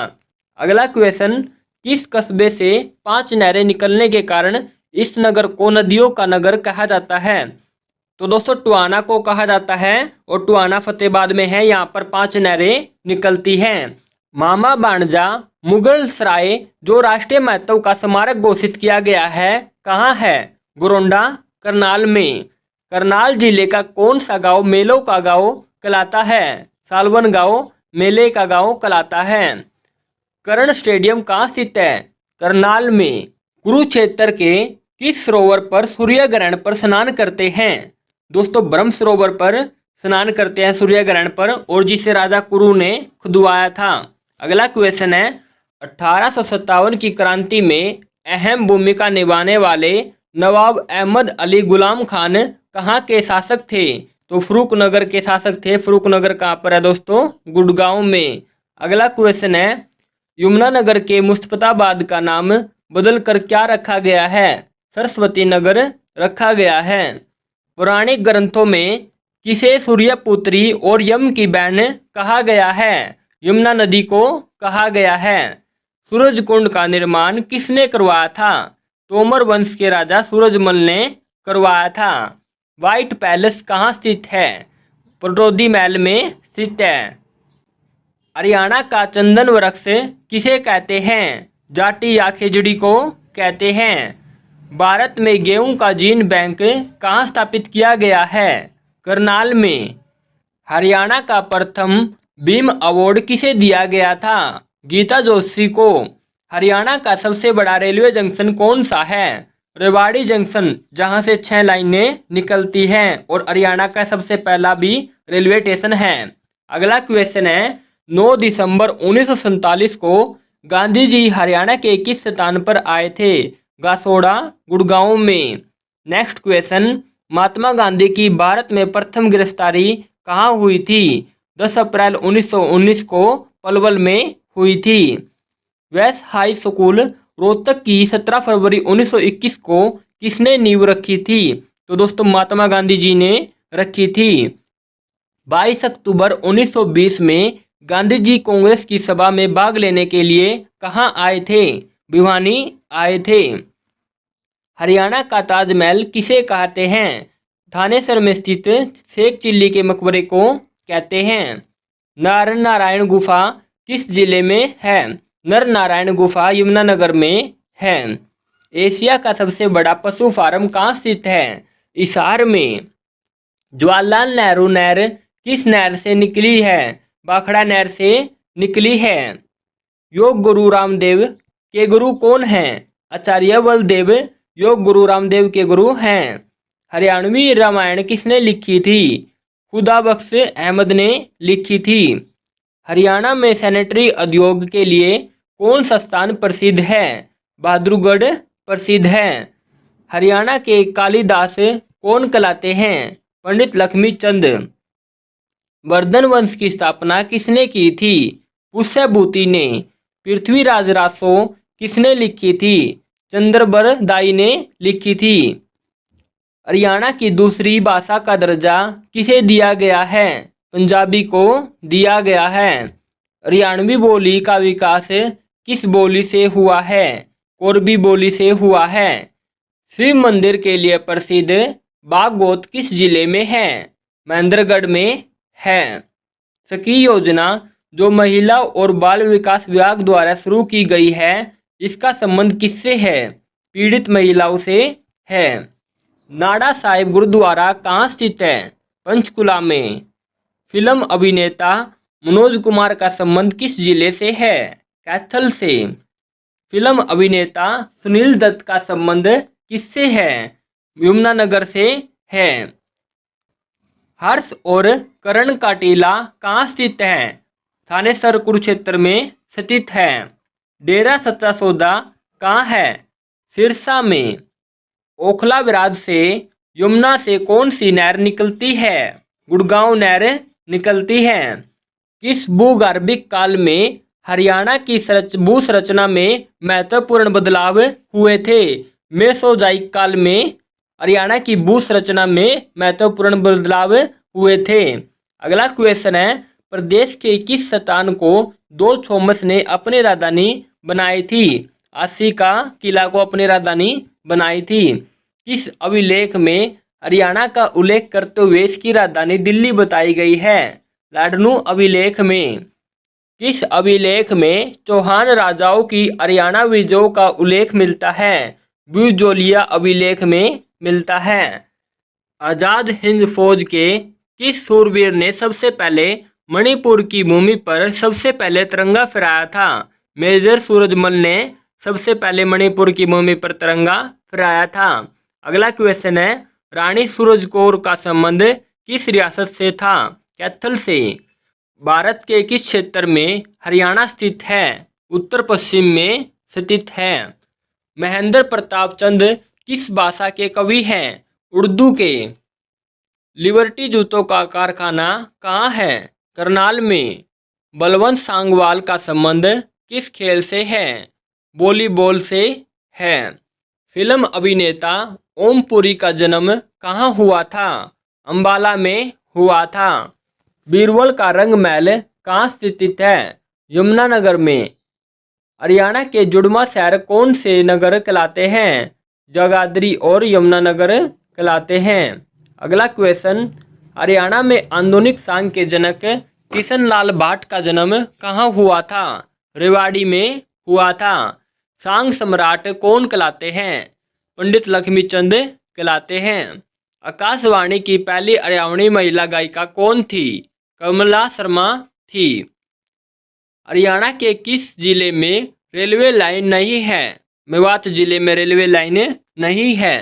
अगला क्वेश्चन, किस कस्बे से 5 नहरें निकलने के कारण इस नगर को नदियों का नगर कहा जाता है? तो दोस्तों टुआना को कहा जाता है और टुआना फतेहाबाद में है, यहाँ पर 5 नहरें निकलती हैं। मामा बाणजा मुगल सराय जो राष्ट्रीय महत्व का स्मारक घोषित किया गया है कहाँ है? गोरोंडा करनाल में। करनाल जिले का कौन सा गांव मेलों का गांव कहलाता है? सालवन गांव मेले का गांव कहलाता है। कर्ण स्टेडियम कहाँ स्थित है? करनाल में। कुरुक्षेत्र के किस सरोवर पर सूर्य ग्रहण पर स्नान करते हैं? दोस्तों ब्रह्म सरोवर पर स्नान करते हैं सूर्य ग्रहण पर, और जिसे राजा कुरु ने खुदवाया था। अगला क्वेश्चन है, 1857 की क्रांति में अहम भूमिका निभाने वाले नवाब अहमद अली गुलाम खान कहाँ के शासक थे? तो फरूखनगर के शासक थे। फरूखनगर कहाँ पर है दोस्तों? गुड़गांव में। अगला क्वेश्चन है, यमुनानगर के मुस्तफाबाद का नाम बदलकर क्या रखा गया है? सरस्वती नगर रखा गया है। पौराणिक ग्रंथों में किसे सूर्यपुत्री और यम की बहन कहा गया है? यमुना नदी को कहा गया है। सूरजकुंड का निर्माण किसने करवाया था? तोमर वंश के राजा सूरजमल ने करवाया था। व्हाइट पैलेस कहाँ स्थित है? पटौदी महल में स्थित है। हरियाणा का चंदन वृक्ष किसे कहते हैं? जाटी या खेजड़ी को कहते हैं। भारत में गेहूं का जीन बैंक कहाँ स्थापित किया गया है? करनाल में। हरियाणा का प्रथम भीम अवार्ड किसे दिया गया था? गीता जोशी को। हरियाणा का सबसे बड़ा रेलवे जंक्शन कौन सा है? रेवाड़ी जंक्शन, जहां से 6 लाइनें निकलती हैं और हरियाणा का सबसे पहला भी रेलवे स्टेशन है। अगला क्वेश्चन है, 9 दिसंबर 1947 को गांधी जी हरियाणा के किस स्थान पर आए थे? गासोड़ा, गुड़गांव में। नेक्स्ट क्वेश्चन, महात्मा गांधी की भारत में प्रथम गिरफ्तारी कहाँ हुई थी? 10 अप्रैल 1919 को पलवल में हुई थी। वेस्ट हाई स्कूल रोहतक की 17 फरवरी 1921 को किसने नींव रखी थी? तो दोस्तों महात्मा गांधी जी ने रखी थी। 22 अक्टूबर 1920 में गांधी जी कांग्रेस की सभा में भाग लेने के लिए कहाँ आए थे? भिवानी आए थे। हरियाणा का ताजमहल किसे कहते हैं? थानेसर में स्थित शेख चिल्ली के मकबरे को कहते हैं। नर नारायण गुफा किस जिले में है? नर नारायण गुफा यमुनानगर में है। एशिया का सबसे बड़ा पशु फार्म कहाँ स्थित है? हिसार में। जवाहरलाल नेहरू नहर किस नहर से निकली है? भाखड़ा नहर से निकली है। योग गुरु रामदेव के गुरु कौन हैं? आचार्य बलदेव योग गुरु रामदेव के गुरु हैं। हरियाणवी रामायण किसने लिखी थी? खुदा बख्श अहमद ने लिखी थी। हरियाणा में सैनिटरी उद्योग के लिए कौन सा स्थान प्रसिद्ध है? बहादुरगढ़ प्रसिद्ध है। हरियाणा के कालिदास कौन कहलाते हैं? पंडित लक्ष्मीचंद। वर्धन वंश की स्थापना किसने की थी? पुष्यभूति ने। पृथ्वीराज रासो किसने लिखी थी? चंद्रबर दाई ने लिखी थी। हरियाणा की दूसरी भाषा का दर्जा किसे दिया गया है? पंजाबी को दिया गया है। हरियाणवी बोली का विकास किस बोली से हुआ है? कोरबी बोली से हुआ है। शिव मंदिर के लिए प्रसिद्ध बागोत किस जिले में है? महेंद्रगढ़ में है। सखी योजना जो महिला और बाल विकास विभाग द्वारा शुरू की गई है, इसका संबंध किससे है? पीड़ित महिलाओं से है। नाड़ा साहिब गुरुद्वारा कहाँ स्थित है? पंचकुला में। फिल्म अभिनेता मनोज कुमार का संबंध किस जिले से है? कैथल से। फिल्म अभिनेता सुनील दत्त का संबंध किससे है? यमुनानगर से है। हर्ष और करण का टीला कहाँ स्थित है? थानेसर कुरुक्षेत्र में स्थित है। डेरा सच्चा सौदा कहाँ है? सिरसा में। ओखला विराज से यमुना से कौन सी नहर निकलती है? गुड़गांव नहर निकलती है। किस भूगर्भिक काल में हरियाणा की भूसंरचना में महत्वपूर्ण बदलाव हुए थे? मेसोजाइक काल में हरियाणा की भूसंरचना में महत्वपूर्ण बदलाव हुए थे। अगला क्वेश्चन है, प्रदेश के किस स्थान को दो थॉमस ने अपनी राजधानी बनाई थी? अस्सी का किला को अपनी राजधानी बनाई थी। किस अभिलेख में हरियाणा का उल्लेख करते हुए इसकी राजधानी दिल्ली बताई गई है? लाडनू अभिलेख में। किस अभिलेख में चौहान राजाओं की हरियाणा विजयों का उल्लेख मिलता है? ब्यूजोलिया अभिलेख में मिलता है। आजाद हिंद फौज के किस सूरवीर ने सबसे पहले मणिपुर की भूमि पर सबसे पहले तिरंगा फहराया था? मेजर सूरजमल ने सबसे पहले मणिपुर की भूमि पर तिरंगा फहराया था। अगला क्वेश्चन है, रानी सूरजकौर का संबंध किस रियासत से था? कैथल से। भारत के किस क्षेत्र में हरियाणा स्थित है? उत्तर पश्चिम में स्थित है। महेंद्र प्रताप चंद किस भाषा के कवि हैं? उर्दू के। लिबर्टी जूतों का कारखाना कहाँ है? करनाल में। बलवंत सांगवाल का संबंध किस खेल से है? वॉलीबॉल से है। फिल्म अभिनेता ओम पुरी का जन्म कहाँ हुआ था? अंबाला में हुआ था। बीरबल का रंग महल कहाँ स्थित है? यमुनानगर में। हरियाणा के जुड़वा शहर कौन से नगर कहलाते हैं? जगाधरी और यमुनानगर कहलाते हैं। अगला क्वेश्चन, हरियाणा में आधुनिक सांग के जनक किशन लाल भाट का जन्म कहाँ हुआ था? रेवाड़ी में हुआ था। सांग सम्राट कौन कहलाते हैं? पंडित लक्ष्मीचंद कहलाते हैं। आकाशवाणी की पहली हरियाणवी महिला गायिका कौन थी? कमला शर्मा थी। हरियाणा के किस जिले में रेलवे लाइन नहीं है? मेवात जिले में रेलवे लाइन नहीं है।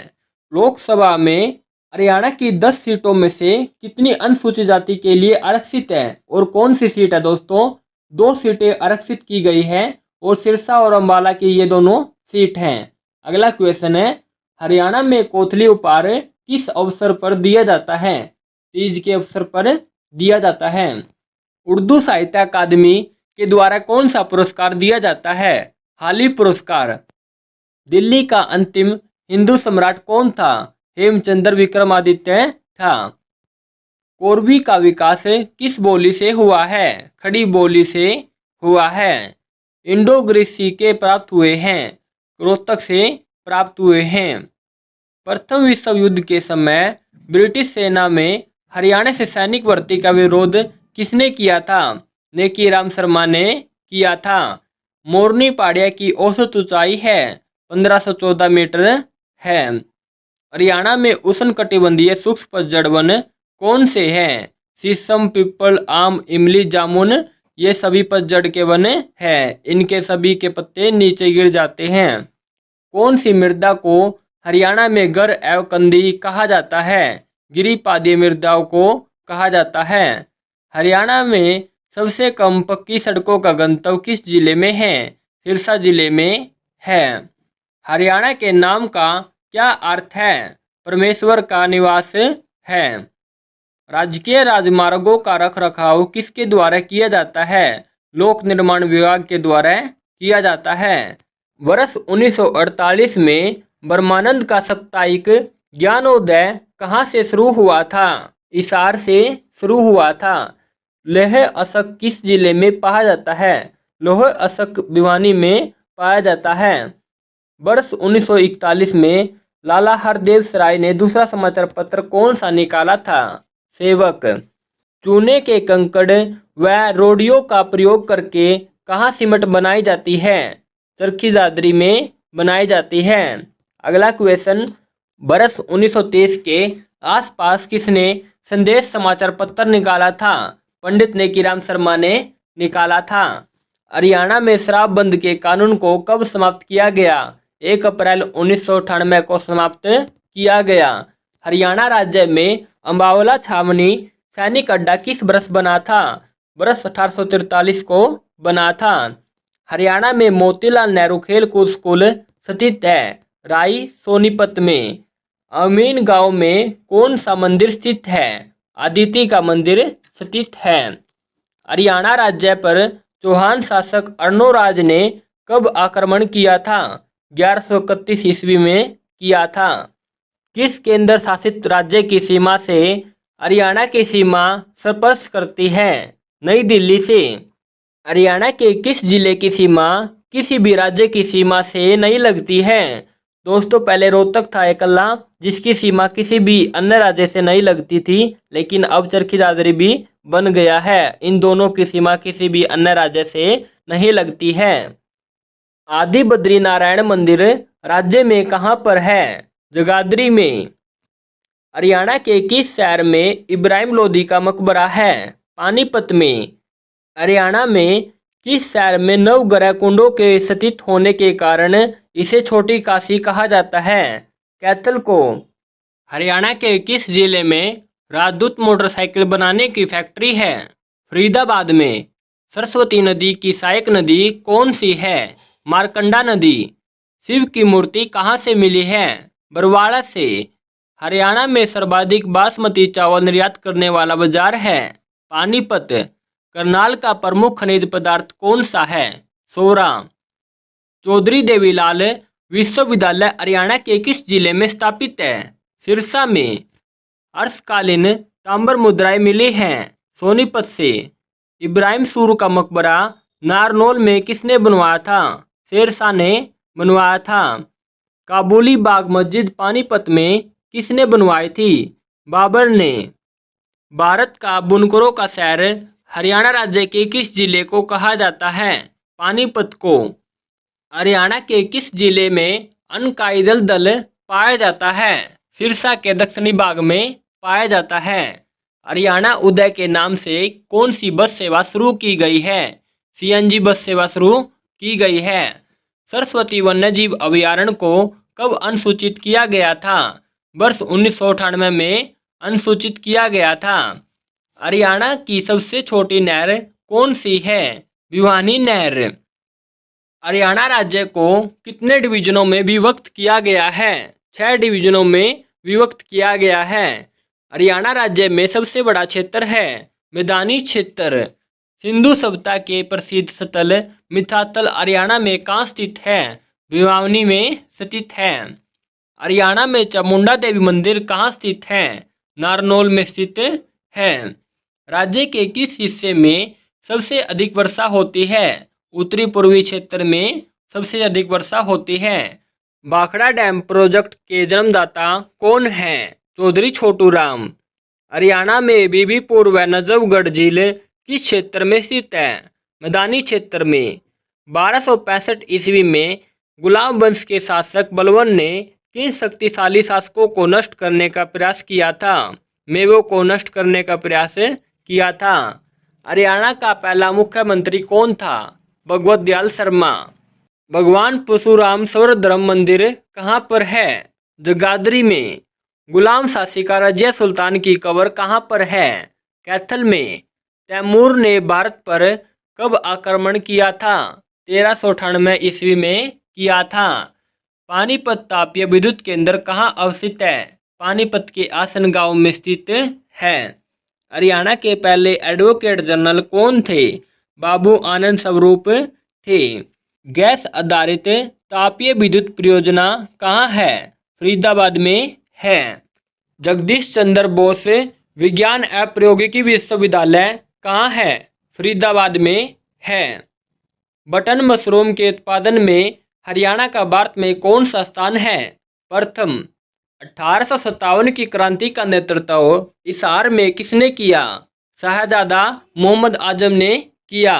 लोकसभा में हरियाणा की 10 सीटों में से कितनी अनुसूचित जाति के लिए आरक्षित है और कौन सी सीट है दोस्तों? 2 सीटें आरक्षित की गई है और सिरसा और अंबाला की ये दोनों सीट हैं। अगला क्वेश्चन है, हरियाणा में कोथली उपहार किस अवसर पर दिया जाता है? तीज के अवसर पर दिया जाता है। उर्दू साहित्य अकादमी के द्वारा कौन सा पुरस्कार दिया जाता है? हाली पुरस्कार। दिल्ली का अंतिम हिंदू सम्राट कौन था? हेमचंद्र विक्रमादित्य था। कोरबी का विकास किस बोली से हुआ है? खड़ी बोली से हुआ है। इंडो ग्रीस के प्राप्त हुए हैं, रोहतक से प्राप्त हुए हैं। प्रथम विश्व युद्ध के समय ब्रिटिश सेना में हरियाणा से सैनिक भर्ती का विरोध किसने किया था? नेकीराम शर्मा ने किया था। मोरनी पहाड़िया की औसत ऊंचाई है 1514 मीटर है। हरियाणा में उष्णकटिबंधीय शुष्क पतझड़ वन कौन से हैं? शीशम, पीपल, आम, इमली, जामुन ये सभी पतझड़ के वन हैं। इनके सभी के पत्ते नीचे गिर जाते हैं। कौन सी मृदा को हरियाणा में गर एवं कंदी कहा जाता है? गिरिपादीय मृदाओं को कहा जाता है। हरियाणा में सबसे कम पक्की सड़कों का घनत्व किस जिले में है? सिरसा जिले में है। हरियाणा के नाम का क्या अर्थ है? परमेश्वर का निवास है। राजकीय राजमार्गों का रखरखाव किसके द्वारा किया जाता है? लोक निर्माण विभाग के द्वारा किया जाता है। वर्ष 1948 में ब्रह्मानंद का साप्ताहिक ज्ञानोदय कहाँ से शुरू हुआ था? हिसार से शुरू हुआ था। लौह अशक किस जिले में पाया जाता है? लौह अशक भिवानी में पाया जाता है। वर्ष 1941 में लाला हरदेव सराय ने दूसरा समाचार पत्र कौन सा निकाला था? सेवक। चूने के कंकड़ व रोड़ियों का प्रयोग करके कहाँ सीमेंट बनाई जाती है? चरखी दादरी में बनाई जाती है। अगला क्वेश्चन, वर्ष 1923 के आसपास किसने संदेश समाचार पत्र निकाला था? पंडित नेकीराम शर्मा ने निकाला था। हरियाणा में शराबबंदी के कानून को कब समाप्त किया गया? 1 अप्रैल 1998 को समाप्त किया गया। हरियाणा राज्य में अम्बावला छावनी सैनिक अड्डा किस वर्ष बना था? वर्ष 1843 को बना था। हरियाणा में मोतीलाल नेहरू खेल कूद स्कूल स्थित है। राई सोनीपत में। अमीन गांव में कौन सा मंदिर स्थित है? आदिति का मंदिर स्थित है। हरियाणा राज्य पर चौहान शासक अर्णोराज ने कब आक्रमण किया था? 1131 ईस्वी में किया था। किस केंद्र शासित राज्य की सीमा से हरियाणा की सीमा स्पर्श करती है? नई दिल्ली से। हरियाणा के किस जिले की सीमा किसी भी राज्य की सीमा से नहीं लगती है? दोस्तों, पहले रोहतक था एकल्ला जिसकी सीमा किसी भी अन्य राज्य से नहीं लगती थी, लेकिन अब चरखी दादरी भी बन गया है। इन दोनों की सीमा किसी भी अन्य राज्य से नहीं लगती है। आदि बद्री नारायण मंदिर राज्य में कहाँ पर है? जगाधरी में। हरियाणा के किस शहर में इब्राहिम लोदी का मकबरा है? पानीपत में। हरियाणा में किस शहर में नवग्रह कुंडों के स्थित होने के कारण इसे छोटी काशी कहा जाता है? कैथल को। हरियाणा के किस जिले में राजदूत मोटरसाइकिल बनाने की फैक्ट्री है? फरीदाबाद में। सरस्वती नदी की सहायक नदी कौन सी है? मारकंडा नदी। शिव की मूर्ति कहाँ से मिली है? बरवाड़ा से। हरियाणा में सर्वाधिक बासमती चावल निर्यात करने वाला बाजार है? पानीपत। करनाल का प्रमुख खनिज पदार्थ कौन सा है? सोरा। चौधरी देवीलाल विश्वविद्यालय हरियाणा के किस जिले में स्थापित है? सिरसा में। अर्शकालीन ताम्र मुद्राएं मिली हैं? सोनीपत से। इब्राहिम सूर का मकबरा नारनौल में किसने बनवाया था? शेरशाह ने बनवाया था। काबुली बाग मस्जिद पानीपत में किसने बनवाई थी? बाबर ने। भारत का बुनकरों का शहर हरियाणा राज्य के किस जिले को कहा जाता है? पानीपत को। हरियाणा के किस जिले में अनकाई दलदल पाया जाता है? सिरसा के दक्षिणी भाग में पाया जाता है। हरियाणा उदय के नाम से कौन सी बस सेवा शुरू की गई है? सीएनजी बस सेवा शुरू की गई है। सरस्वती वन्यजीव अभयारण्य को कब अनुसूचित किया गया था? वर्ष 1998 में अनुसूचित किया गया था। हरियाणा की सबसे छोटी नहर कौन सी है? भिवानी नहर। हरियाणा राज्य को कितने डिवीजनों में विभक्त किया गया है? 6 डिवीजनों में विभक्त किया गया है। हरियाणा राज्य में सबसे बड़ा क्षेत्र है मैदानी क्षेत्र। सिंधु सभ्यता के प्रसिद्ध स्थल मिथातल हरियाणा में कहाँ स्थित है? भिवानी में स्थित है। हरियाणा में चामुंडा देवी मंदिर कहाँ स्थित है? नारनौल में स्थित है। राज्य के किस हिस्से में सबसे अधिक वर्षा होती है? उत्तरी पूर्वी क्षेत्र में सबसे अधिक वर्षा होती है। भाखड़ा डैम प्रोजेक्ट के जन्मदाता कौन है? चौधरी छोटू राम। हरियाणा में बीबीपुर व नजफगढ़ झील किस क्षेत्र में स्थित है? मैदानी क्षेत्र में। 1265 ईस्वी में गुलाम वंश के शासक बलवन ने किन शक्तिशाली शासकों को नष्ट करने का प्रयास किया था? मेवों को नष्ट करने का प्रयास किया था। हरियाणा का पहला मुख्यमंत्री कौन था? भगवत दयाल शर्मा। भगवान परशुराम स्वरधर्म मंदिर कहाँ पर है? जगाधरी में। गुलाम शासिका रजिया सुल्तान की कब्र कहाँ पर है? कैथल में। तैमूर ने भारत पर कब आक्रमण किया था? 1398 ईस्वी में किया था। पानीपत तापीय विद्युत केंद्र कहाँ अवस्थित है? पानीपत के आसन गांव में स्थित है। हरियाणा के पहले एडवोकेट जनरल कौन थे? बाबू आनंद स्वरूप थे। गैस आधारित तापीय विद्युत परियोजना कहाँ है? फरीदाबाद में है। जगदीश चंद्र बोस विज्ञान एवं प्रौद्योगिकी विश्वविद्यालय कहाँ है? फरीदाबाद में है। बटन मशरूम के उत्पादन में हरियाणा का भारत में कौन सा स्थान है? प्रथम। 1857 की क्रांति का नेतृत्व हिसार में किसने किया? शहजादा मोहम्मद आजम ने किया।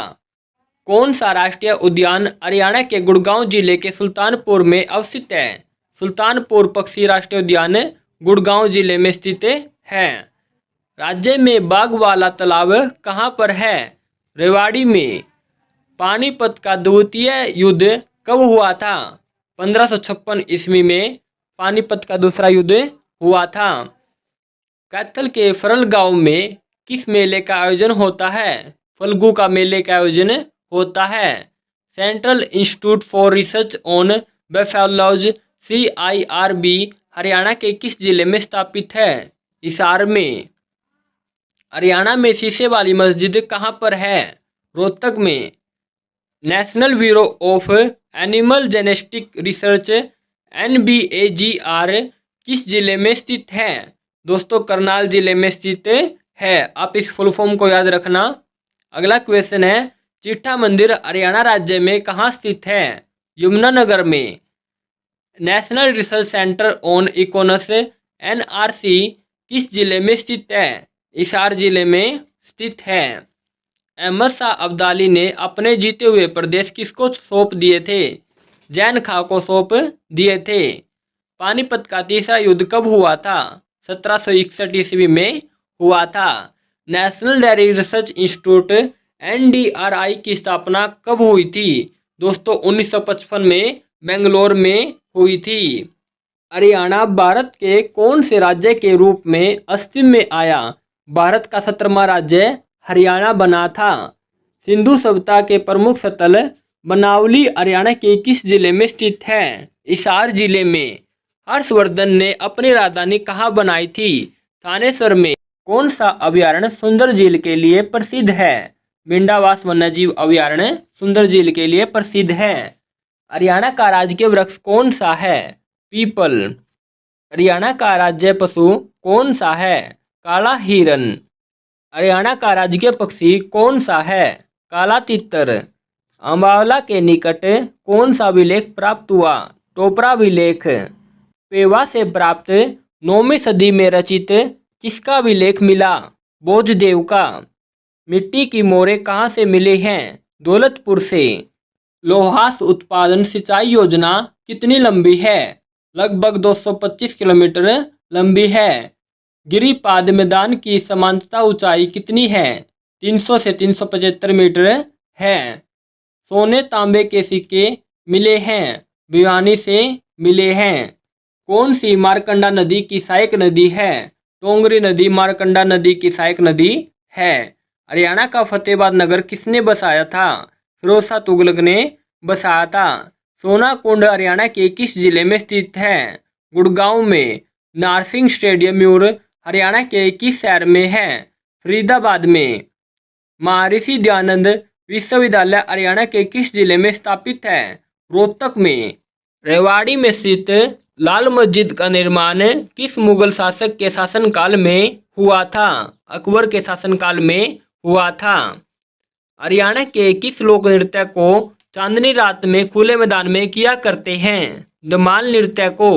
कौन सा राष्ट्रीय उद्यान हरियाणा के गुड़गांव जिले के सुल्तानपुर में अवस्थित है? सुल्तानपुर पक्षी राष्ट्रीय उद्यान गुड़गांव जिले में स्थित है। राज्य में बाघ वाला तालाब कहाँ पर है? रेवाड़ी में। पानीपत का द्वितीय युद्ध कब हुआ था? 1556 ईस्वी में पानीपत का दूसरा युद्ध हुआ था। कैथल के फरल गांव में किस मेले का आयोजन होता है? फल्गु का मेले का आयोजन होता है। Central institute for research on buffaloes CIRB Haryana के किस जिले में स्थापित है? हिसार में। हरियाणा में शीशे वाली मस्जिद कहाँ पर है? रोहतक में। National bureau of animal genetic research NBAGR किस जिले में स्थित है? दोस्तों करनाल जिले में स्थित है। आप इस फुल फॉर्म को याद रखना। अगला क्वेश्चन है चिट्ठा मंदिर हरियाणा राज्य में कहाँ स्थित है? यमुनानगर में। National research centre on economics NRC किस जिले में स्थित है? हिसार जिले में स्थित है। अहमद शाह अब्दाली ने अपने जीते हुए प्रदेश किसको सौंप दिए थे? जैन खां को सौंप दिए थे। पानीपत का तीसरा युद्ध कब हुआ था? 1761 ईस्वी में हुआ था। National dairy research institute NDRI की स्थापना कब हुई थी? दोस्तों 1955 में बेंगलोर में हुई थी। हरियाणा भारत के कौन से राज्य के रूप में अस्तित्व में आया? भारत का 17वां राज्य हरियाणा बना था। सिंधु सभ्यता के प्रमुख स्थल बनावली हरियाणा के किस जिले में स्थित है? हिसार जिले में। हर्षवर्धन ने अपनी राजधानी कहाँ बनाई थी? थानेसर में। कौन सा अभयारण्य सुंदर झील के लिए प्रसिद्ध है? भिंडावास वन्यजीव अभयारण्य सुंदर झील के लिए प्रसिद्ध है। हरियाणा का राजकीय वृक्ष कौन सा है? पीपल। हरियाणा का राज्य पशु कौन सा है? काला हिरन। हरियाणा का राजकीय पक्षी कौन सा है? काला तीतर। अम्बावला के निकट कौन सा अभिलेख प्राप्त हुआ? टोपरा अभिलेख। पेवा से प्राप्त 9वीं सदी में रचित किसका अभिलेख मिला? बोझदेव का। मिट्टी की मोहरें कहाँ से मिले हैं? दौलतपुर से। लौहास उत्पादन सिंचाई योजना कितनी लंबी है? लगभग 225 किलोमीटर लंबी है। गिरिपाद मैदान की समांतरा ऊंचाई कितनी है? 300 से 375 मीटर है। सोने तांबे के सिक्के मिले हैं? भिवानी से मिले हैं। कौन सी मारकंडा नदी की सहायक नदी है? टोंगरी नदी मारकंडा नदी की सहायक नदी है। हरियाणा का फतेहाबाद नगर किसने बसाया था? फिरोज शाह तुगलक ने बसाया था। सोनाकुंड हरियाणा के किस जिले में स्थित है? गुड़गांव में। नारसिंह स्टेडियम म्यूर हरियाणा के किस शहर में है? फरीदाबाद में। महर्षि दयानंद विश्वविद्यालय हरियाणा के किस जिले में स्थापित है? रोहतक में। रेवाड़ी में स्थित लाल मस्जिद का निर्माण किस मुगल शासक के शासनकाल में हुआ था? अकबर के शासनकाल में हुआ था। हरियाणा के किस लोक नृत्य को चांदनी रात में खुले मैदान में किया करते हैं? धमाल नृत्य को।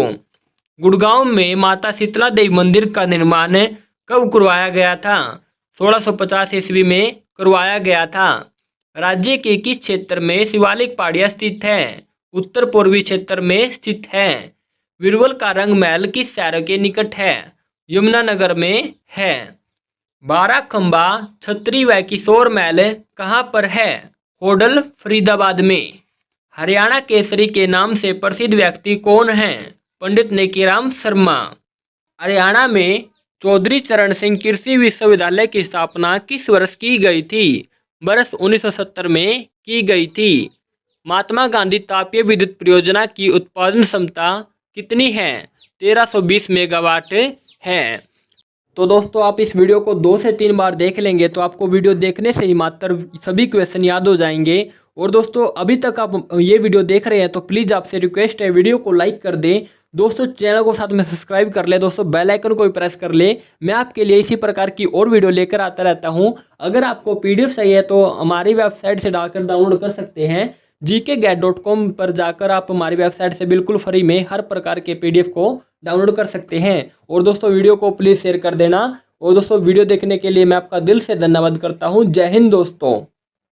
गुड़गांव में माता शीतला देवी मंदिर का निर्माण कब करवाया गया था? 1650 ईस्वी में करवाया गया था। राज्य के किस क्षेत्र में शिवालिक पहाड़ियां स्थित है? उत्तर पूर्वी क्षेत्र में स्थित है। बीरबल का रंग महल किस शहर के निकट है? यमुनानगर में है। बाराखंबा छतरी व किशोर महल कहाँ पर है? होडल फरीदाबाद में। हरियाणा केसरी के नाम से प्रसिद्ध व्यक्ति कौन है? पंडित नेकीराम शर्मा। हरियाणा में चौधरी चरण सिंह कृषि विश्वविद्यालय की स्थापना किस वर्ष की गई थी? वर्ष 1970 में की गई थी। महात्मा गांधी तापीय विद्युत परियोजना की उत्पादन क्षमता कितनी है? 1320 मेगावाट है। तो दोस्तों आप इस वीडियो को 2 से 3 बार देख लेंगे तो आपको वीडियो देखने से ही मात्र सभी क्वेश्चन याद हो जाएंगे। और दोस्तों अभी तक आप ये वीडियो देख रहे हैं तो प्लीज़ आपसे रिक्वेस्ट है वीडियो को लाइक कर दें। दोस्तों चैनल को साथ में सब्सक्राइब कर ले। दोस्तों बेल आइकन को भी प्रेस कर ले। मैं आपके लिए इसी प्रकार की और वीडियो लेकर आता रहता हूँ। अगर आपको PDF चाहिए तो हमारी वेबसाइट से डालकर डाउनलोड कर सकते हैं। gkget.com पर जाकर आप हमारी वेबसाइट से बिल्कुल फ्री में हर प्रकार के PDF को डाउनलोड कर सकते हैं। और दोस्तों वीडियो को प्लीज़ शेयर कर देना। और दोस्तों वीडियो देखने के लिए मैं आपका दिल से धन्यवाद करता हूँ। जय हिंद दोस्तों।